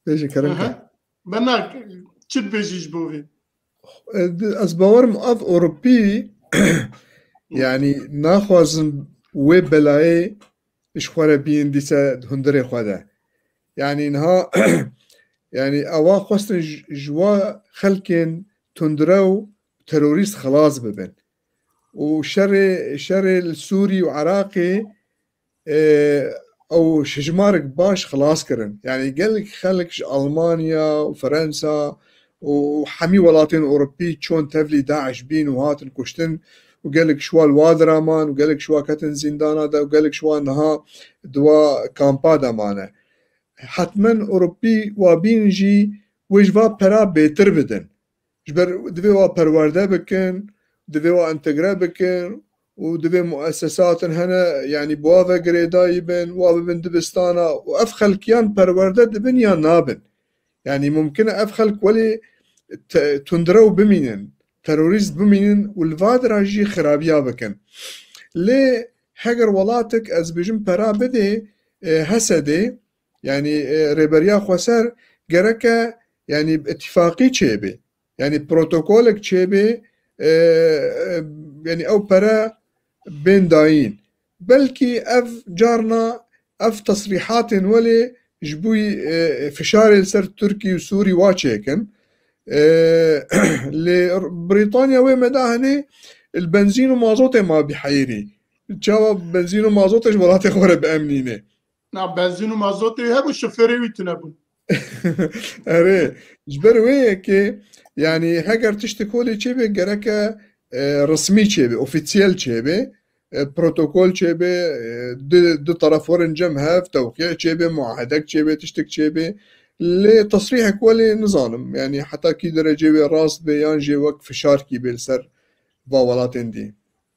بيجي كرنكا بناك تشد بيجيش بوفي از باور مؤذ أوروبي يعني ناخوازن وبلاي إشخورة بين ديسا هندري خواده يعني إنها يعني أوا خواستن جوا خلقين تندرو تروريست خلاص ببن وشر السوري وعراقي أو شجمارك باش خلاص كرن يعني قالك خلق ألمانيا وفرنسا وحمي ولاطين أوروبي شون تفلي داعش بين وهاتن كشتن وقالك شوا الوادرامان وقالك شوا كتن زندانا دا وقالك شوا نها دوا كامبا دامانه حتما أوروبي وابينجي وجوا برا بيتر بدن جبر دفوا برورده بكن دفوا انتجرا بكن ودبي مؤسسات هنا يعني بوافا قريدايبن وابن دبستانا وافخل كيان برورده دبن يا نابن يعني ممكن افخل ولي تندرو بمينن تروريست بمينن والفادر جي خرابيا بكن لي حجر ولاتك از بجم برا بدي هسدي يعني ريبريا خوسر جركا يعني اتفاقي تشيبي يعني بروتوكولك تشيبي يعني او برا بين داين بلكي اف جارنا اف تصريحات ولي جبوي فشار السر تركي وسوري واتشيكن لبريطانيا ومداهني البنزين ومازوت ما بحيري جواب بنزين ومازوت جبرات خور بامنينه نعم بنزين ومازوت هبو الشوفيري ويتنبون اري جبر ويك يعني هاجر تشتكولي تشيبي جركا رسمي تشيبي اوفيسيال تشيبي بروتوكول تشيبي دو طرف ورنجم هاف توقيع تشيبي معاهدك تشيبي تشتك تشيبي لتصريحك ولي نظام يعني حتى كي درجة راس بيان جي وقت فشار كي بالسر باولاتين دي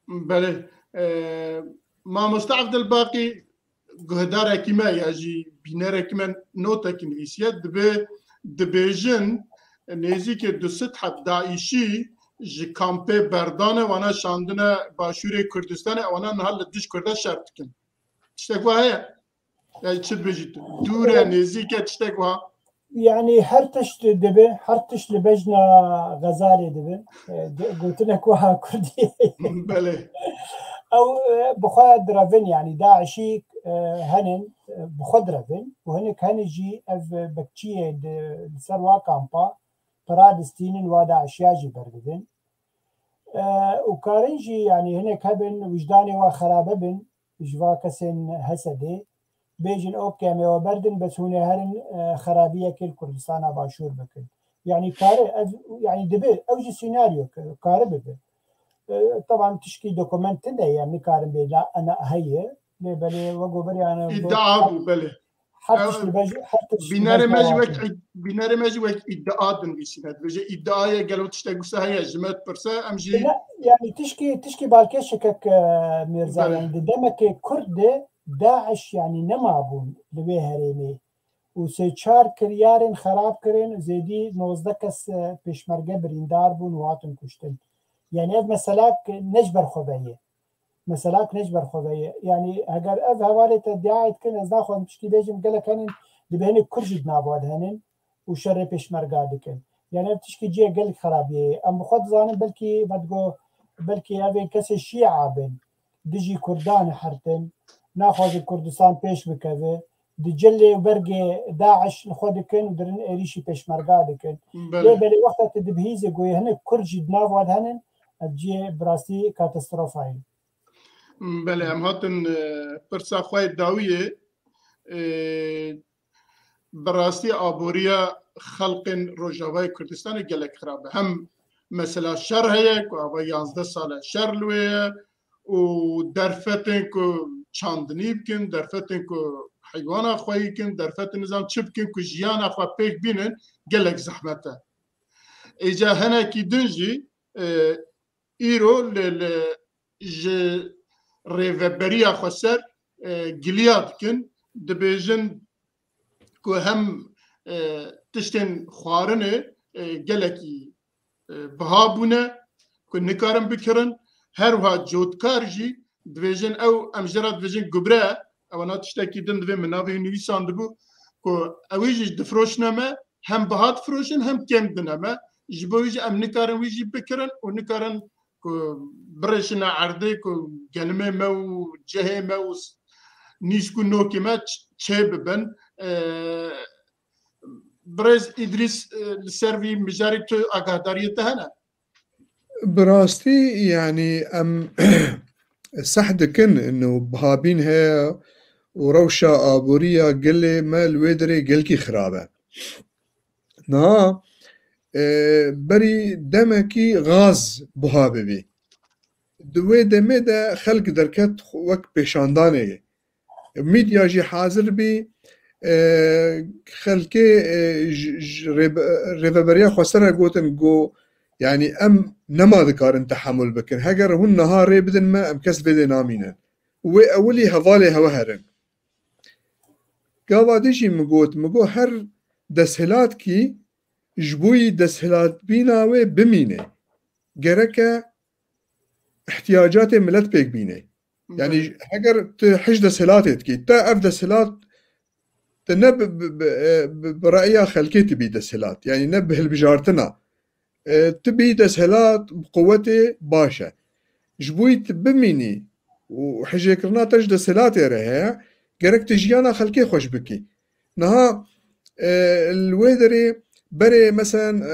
بله ما مستعفد الباقي قهدار كما يجي بينار كما نوتا كنفيسيات دبيجن نزيك دو ستحب داعشي جي كامبي بردانه وانا شاندنا باشوري كردستان وانا نهال لديش كرده شرط كن تشتكوا هيا يعني تشد بيجيتو دورة نزيكة تشتكوا يعني هرتش دبي هرتش لبجنا غزالي دبي قلت لك وها كردي بله او بخوا درافين يعني داعشي هنن بخوا درافين وهنك هنجي اف بكتشيه سروا كامبا برادستينن وداعشياجي بردبن وكارنجي يعني هناك هبن وجداني وخرابه بن جوا كسن هسدي بيجن اوكي ما وبردن بس هنا هرن خرابيه كل كردستان باشور بكن يعني كار يعني دبي اوجي سيناريو كار بده طبعا تشكي دوكيمنت ده يعني كارن بلا انا هي بلي وقبري انا ادعاء بله حتى بينار ماجي ادعاء بيسينات بيجي ادعاء قالوا تشتاقوا هي جماعه برسا امجي لا يعني تشكي بالكشكك ميرزا يعني دمك كرد داعش يعني نمابون لبي هريمي وسيچار كريارن خراب كرين زيدي 19 کس پیشمرگه بریندار بون واتن کشتن يعني مسلاك نجبر خبيه مسلاك نجبر خبيه يعني اگر اف حواله ادعاء كن از ناخذ تشكي بيجم قال كان دبهن كرجد نابود هنن وشر پیشمرگه دكن يعني تشكي جي قال خرابيه ام بخد زانن بلكي بدغو بلکه اوین کسی شیعه بن دجی کردان حرتن ناخوازی کردستان پیش بکوه دی جلی برگ داعش خود کن و درن ایریشی پیشمرگا دکن لی بلی وقتا تدبهیزه گوی هنه کرجی دناواد هنن جی براستی کاتستروفایی بله هم هاتن پرسا خواهی داویه براستی آبوریا خلق روجاوای کردستان گلک خرابه هم مثلا شر هیه که آبا 11 ساله شر لویه و درفتن که چاندنی بکن درفتن که حیوان خواهی کن درفتن نظام چپ کن که جیان خواه پیک بینن گلک زحمته ایجا هنه کی دنجی ایرو ریوبریا خسر گلیاد کن دبیجن که هم تشتن خوارنه گلکی بها بونه که نکارن بکرن هر وها جودکار جی دویجن او امجرات دویجن گبره او ناتشتاکی دن دوی مناوی نویسان دبو که اویجی دفروش نمه هم بهات فروشن هم کم دنمه جبویجی ام نکارن ویجی بکرن و نکارن که برشنا عرضه که گلمه مو جهه مو نیش که نوکی ما چه ببن برز إدريس سيرفي مجاري تو أقادارية تهنا براستي يعني أم صحدكن إنه بهابين هي وروشة آبورية قلي ما الويدري قلكي خرابة نا بري دمكي غاز بهابي دوي دمي دا خلق دركت وك بيشانداني ميديا جي حاضر بي خلقي ريفبريا خسرها قوتن قو يعني ام نما ذكارن تحمل بكن هجر هون نهار بدن ما ام كسب دي نامينا واولي هفالي هوهرن قاوا ديجي مقو هر دسهلات كي جبوي دسهلات بيناوي بمينه جركا احتياجات ملت بيك بينه يعني هجر تحج دسهلاتك كي تا اف دسهلات نب برأيها خلكي تبي دسهلات يعني نبه البجارتنا تبي دسهلات بقوتي باشا جبويت بميني وحجيكرنا تج دسهلات رها قرك تجيانا خلكي خوش بكي نها الويدري بري مثلا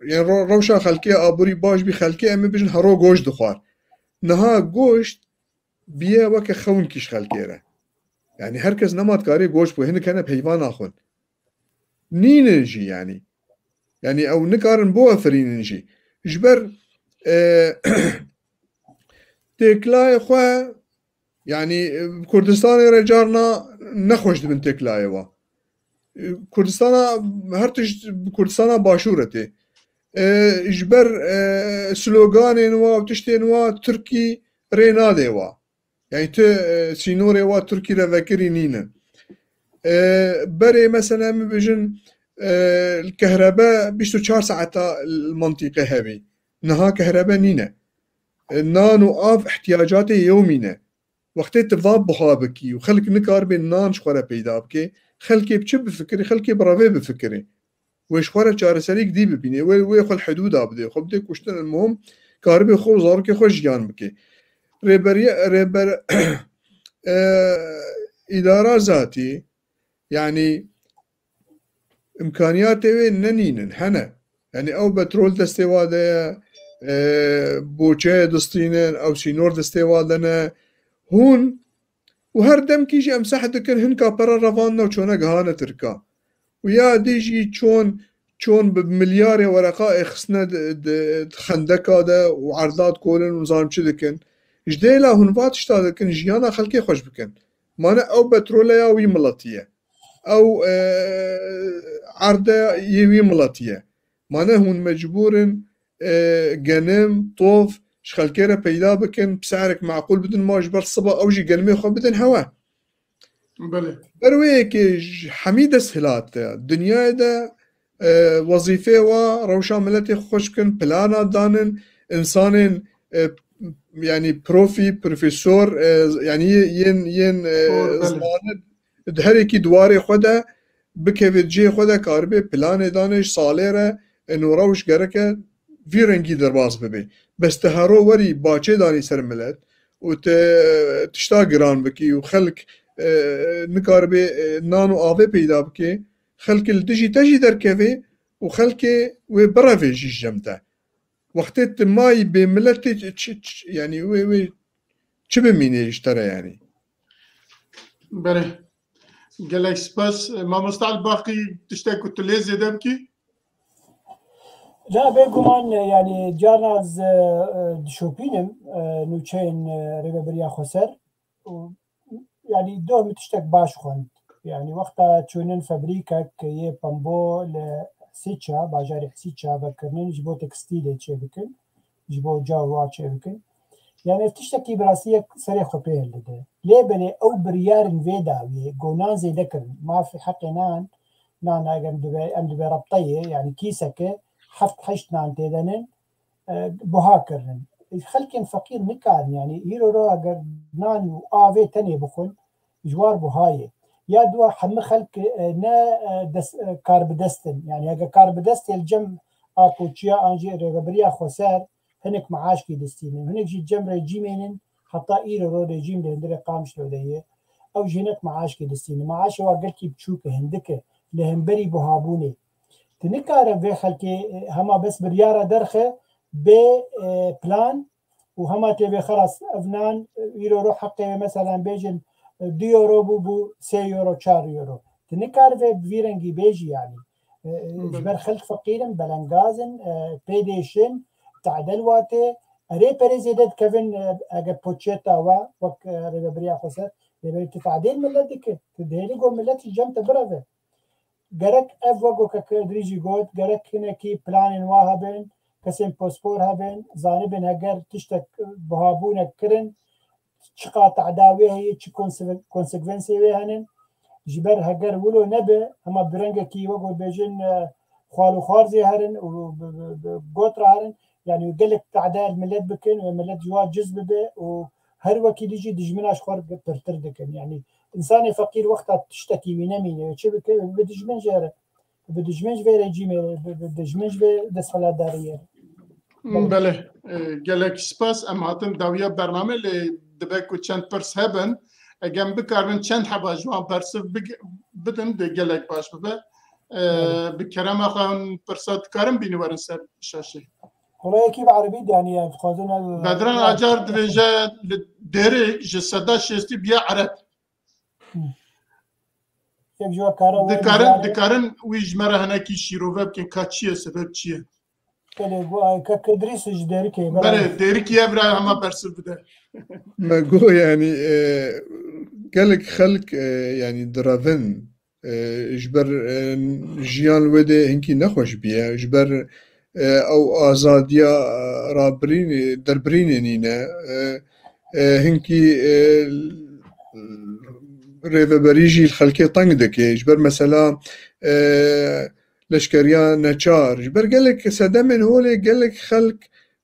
يعني روشا خلكي ابوري باش بخلكي ام بجن هرو گوش دخوار نها گوشت بيه وك خون كيش خلكي يعني هركز نمات كاري گوش بو هن كان بهيوان اخون نينجي يعني او نكارن بو افرينجي جبر تكلاي خو يعني كردستان رجارنا نخوش من تكلاي وا كردستان هرتش كردستان باشورتي جبر سلوغان وا تشتين وا تركي رينادي وا يعني سينوري وا تركي رفكري نينا بري مثلا بيجن الكهرباء بيشتو 4 ساعات المنطقة هذه نها كهرباء نينا نانو آف احتياجاتي يومينا وقت تفضاب بخابكي وخلق نكار بين نان شخورة بيدا بكي خلقي بچب بفكري خلقي برافي بفكري وشخورة چار سريك دي ببيني ويخو الحدود آبدي خب دي كشتن المهم كاربي خو زاركي خوش جان بكي ريبر إدارة ذاتي يعني إمكانياته ننينن هنا يعني أو بترول دستواده بوچه دستينن أو سينور دستوادنا هون وهر دم كيجي أمسح دكن هنكا برا رفاننا وشونا قهانة تركا ويا ديجي شون بمليار ورقاء خسنا خندكا ده وعرضات كولن ونظام شدكن جديلا هون فاتشتا دكن جيانا خلقي خوش بكن مانا أو بتروليا وي ملاتية أو عرضة يوي ملاتية مانا هون مجبورن جنم طوف شخلكيرا بيدا بكن بسعرك معقول بدن ما جبر صبا أو جي قلمي خو بدن هوا بله برويك حميدة سهلات الدنيا دا وظيفة وروشا ملتي خوشكن بلانا دانن إنسان يعني بروفيسور يعني ين زمان دهريكي دواري خدا بكيفت جي خدا كاربي بلان دانش صاليرة إنه روش جركة في رنگی درباز ببی بس تهارو وری باچه دانی سر ملت و تشتا گران بکی و خلق نکار به نانو آوه پیدا بکی خلق الدجی تجی درکوه و خلق و براوه جیش جمته وقتی تمایی به ملت يعني وي چه بمینه اشتره يعني بله گلک سپاس ما مستعد باقی تشتاق تليزي دبكي لا بيقومان يعني جارناز دشوبينم نوچين ريبريا خسر يعني دوم تشتاق باش خوند يعني وقتها تشونن فابريكا كي بامبو لسيتشا باجاري سيتشا بكرنن جبو تكستيل تشي بكن جبو جاوا تشي بكن يعني تشتكي براسية سري خبيه لده ليه بني او بريار فيدا قونان زي ذكر ما في حقي نان ام دبي ربطيه يعني كيسك حفت حشت نان تيدنن بهاكرن خلكن فقير مكان يعني يرو رو اگر نان و آوه تاني بخون جوار بهايه يا دوا حم خلق نا دس كارب دستن يعني اگر كارب دست الجم اكو تشيا انجي ريبريا خسار هنك معاش كي دستينن هنك جي جم ريجيمين حتى ايرو رو ريجيم لهندري قامش لوديه او جينك معاش كي دستينن معاش واقل كي بتشوك هندك لهمبري بهابوني تنكار في خلقي هما بس بريارة درخه ببلان وهما تبي خلاص افنان يرو حقي مثلا بيجن 2 يورو بو 3 يورو 4 يورو تنكار في فيرنجي بيجي يعني جبر خلق فقيرا بلنغازن بيديشن تعدل واتي اري بريزيدنت كيفن اجا بوتشيتا وك ريبريا خسر ريبري تعديل ملتك تديري جو ملت جمت برافه گرک اف وگو که دریجی گود گرک کنه کی پلان واهبن کسیم پاسپور هبن زانبن هگر تشتک بهابونه کرن چقا تعداوی هی چی کنسیکونسی وی هنن جبر هگر ولو نبه اما برنگ کی وگو بیجن خوالو خارزی هرن و گوتر هرن يعني قالك تعداد ملت بكن وملت جواد جزء به وهر وكيل يجي دجمناش خور بتردكن يعني انسان فقير وقتها تشتكي وينامي شو بدجمن جاره بدجمنش في رجيم بدجمنش في دسخلات داريه بله قالك سباس ام هاتن داويه برنامه اللي دبكو چند برس هبن اگم بکارن چند حبا جوان برس بدن ده قالك باش ببه بكرم اخوان برسات كارم بيني ورن سر الشاشه والله كيف عربي يعني خذنا بدران اجار دفيجا ديري جسدا شستي بيا عرب دكارن ويجمره هناكي شيروفا بكن كاتشيه سبب تشيه كدريس جداركي بله ديريك يا برا هما برسل بده ما جو يعني قالك خلق يعني درافن جبر جيان وده هنكي نخوش بيها جبر او آزاديا رابرين دربرين نينا هنكي ريفبريجي الخلقي طنق دكي جبر مثلا لشكريان نچار جبر قالك سدمن هولي قالك خلق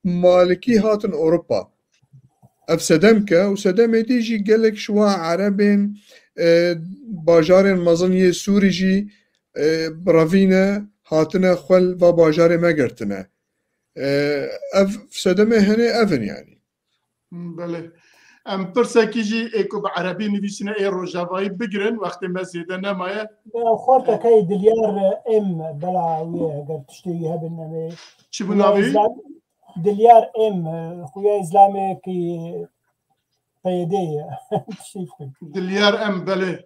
مالكي هاتن اوروبا اف سدمكا وسدم تيجي قالك شوا عربين باجارين مظنية سوريجي برافينا هاتنا خل و باجار ما قرتنا اف سدمه هنا افن يعني بله ام برسا كيجي ايكو بعربي نبيسنا اي روجافاي بقرن وقت ما زيدنا مايا خورتا كاي دليار ام بلا ويا قد تشتريها بالنمي شو بناوي دليار ام خويا اسلامي كي بيديه دليار ام بله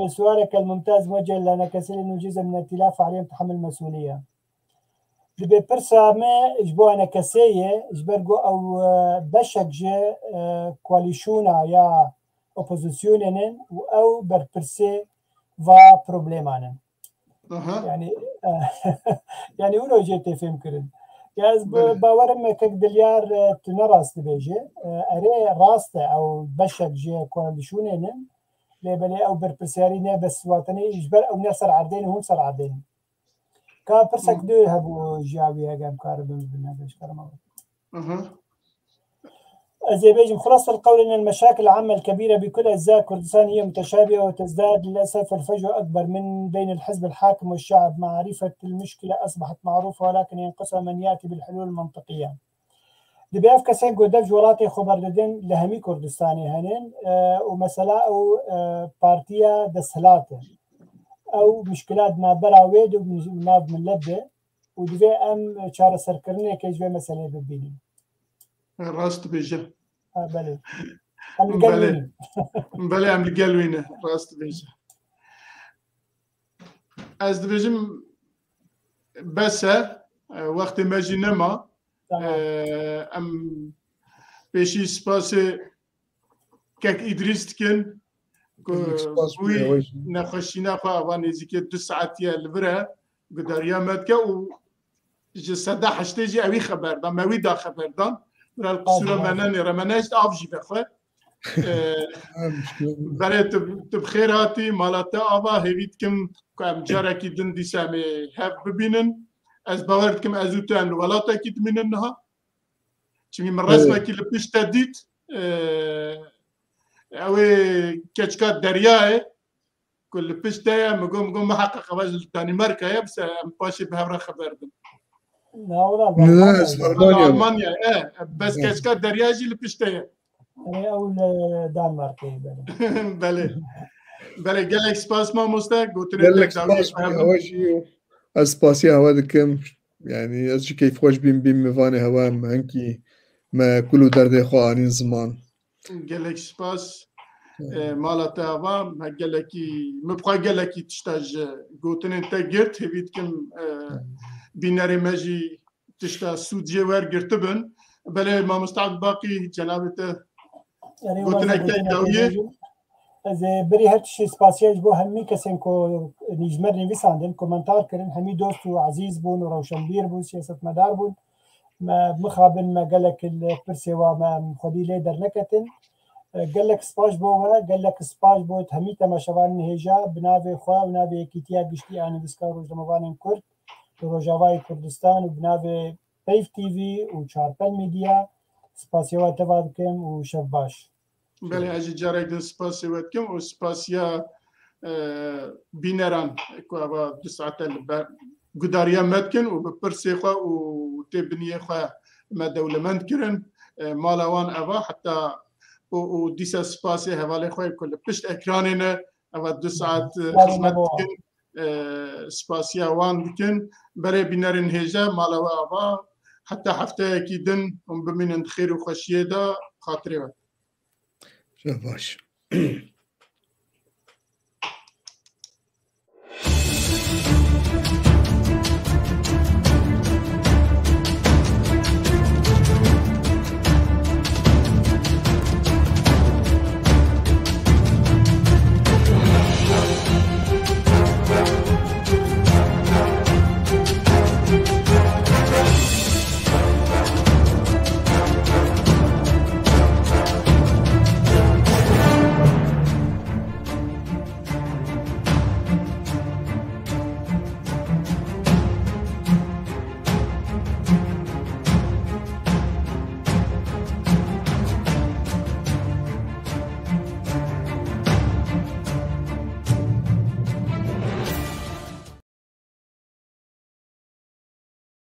سؤالك الممتاز موجه لنا كسر انه جزء من الائتلاف عليهم تحمل المسؤوليه دبي برسا ما اجبو انا كسيه اجبرجو او بشك جي كواليشونا يا اوبوزيسيونين او بربرسي فا بروبليمانا يعني يعني ولو جيت فهم كرن ياز باورم كك دليار تنراس دبيجي اري راسته او بشك جي كواليشونين لبلي او بربرسيارينه بس وطني اجبر او نصر عردين وهم صار عردين كا برسك دو هبو جاوي هجم كاربن بالنبش كرمه زي بيجم خلاصة القول أن المشاكل العامة الكبيرة بكل أجزاء كردستان هي متشابهة وتزداد للأسف الفجوة أكبر من بين الحزب الحاكم والشعب. معرفة المشكلة أصبحت معروفة ولكن ينقصها من يأتي بالحلول المنطقية. دبياف كسين قدف جولاتي خبر ددن لهمي كردستاني هنين ومسألة أو بارتيا دسهلاته أو مشكلات ما براويد وناب من لبه ودبي أم شار سركرني كيجوي مسألة ببيني راست بيجا بله أم القلويني بله أم القلويني راست بيجا از دبيجم بس وقت ما جينما ام بيشي سباسي كاك إدريس كن وي نخشينا فاواني زيكي 2 ساعات البرا قدر مدكا و جسدا حشتيجي اوي خبر دا موي دا خبر دا برا القصورة مناني رماناش افجي بخوة برای تبخیراتی مالاتا آوا هیوید کم کام جارا کی دن دیسامه هف ببینن از باورد کم ازوتو ام ولاتا کی دمینن نها چمی من رسمه کی لپش تدید اوه کچکات دریاه کل لپش تایا مگم محقق واجل تانی مرکه بس ام پاشی به هفره خبردم لا ألمانيا بس كاسكات درياجي لپش تایا أو دنمارك بله بله گلک سپاس ما مستق گلک سپاس هواجي اسپاسی هوا دكم يعني ازجي كيف خوش بين مفاني هوا هنكي ما كله درد خوانين زمان گلک سپاس مالتا هوا ما گلکی مبقى گلکی تشتاج گوتن انت گرت هبيت كم بيناري ماجي تشتا سودجي ور گرتبن بله ما مستعد باقي جنابته گوتن كي داويه از بری هر چی سپاسیج بو همی کسین کو نیجمر نویساندن کومنتار کردن همی دوست و عزیز بون و روشنبیر بون سیاست مدار بون ما مخابن ما قالك البرسي وما خدي لي در نكتن قال لك سباش بو قال لك سباش بو همي تماشوان هجا بنابي خوا بنابي كيتيا قشتي انا بسكارو جموان كرد روجاواي كردستان وبنابي بيف تي في وشاربل ميديا سپاسيوا تبادكم وشباش بله اجي جارك دن سپاسيواتكم وسپاسيا بينران كوا بساعه قداريا مدكن وبرسي خوا وتبنيه خوا ما دولمند كرن مالوان ابا حتى وديسا سپاسي حوالي خوا كل بشت اكراننا ابا 2 ساعات خدمت كن سپاسيا وان بكن بري بينرن هجا مالوا ابا حتى حفته كيدن بمن خير وخشيه دا خاطري شباش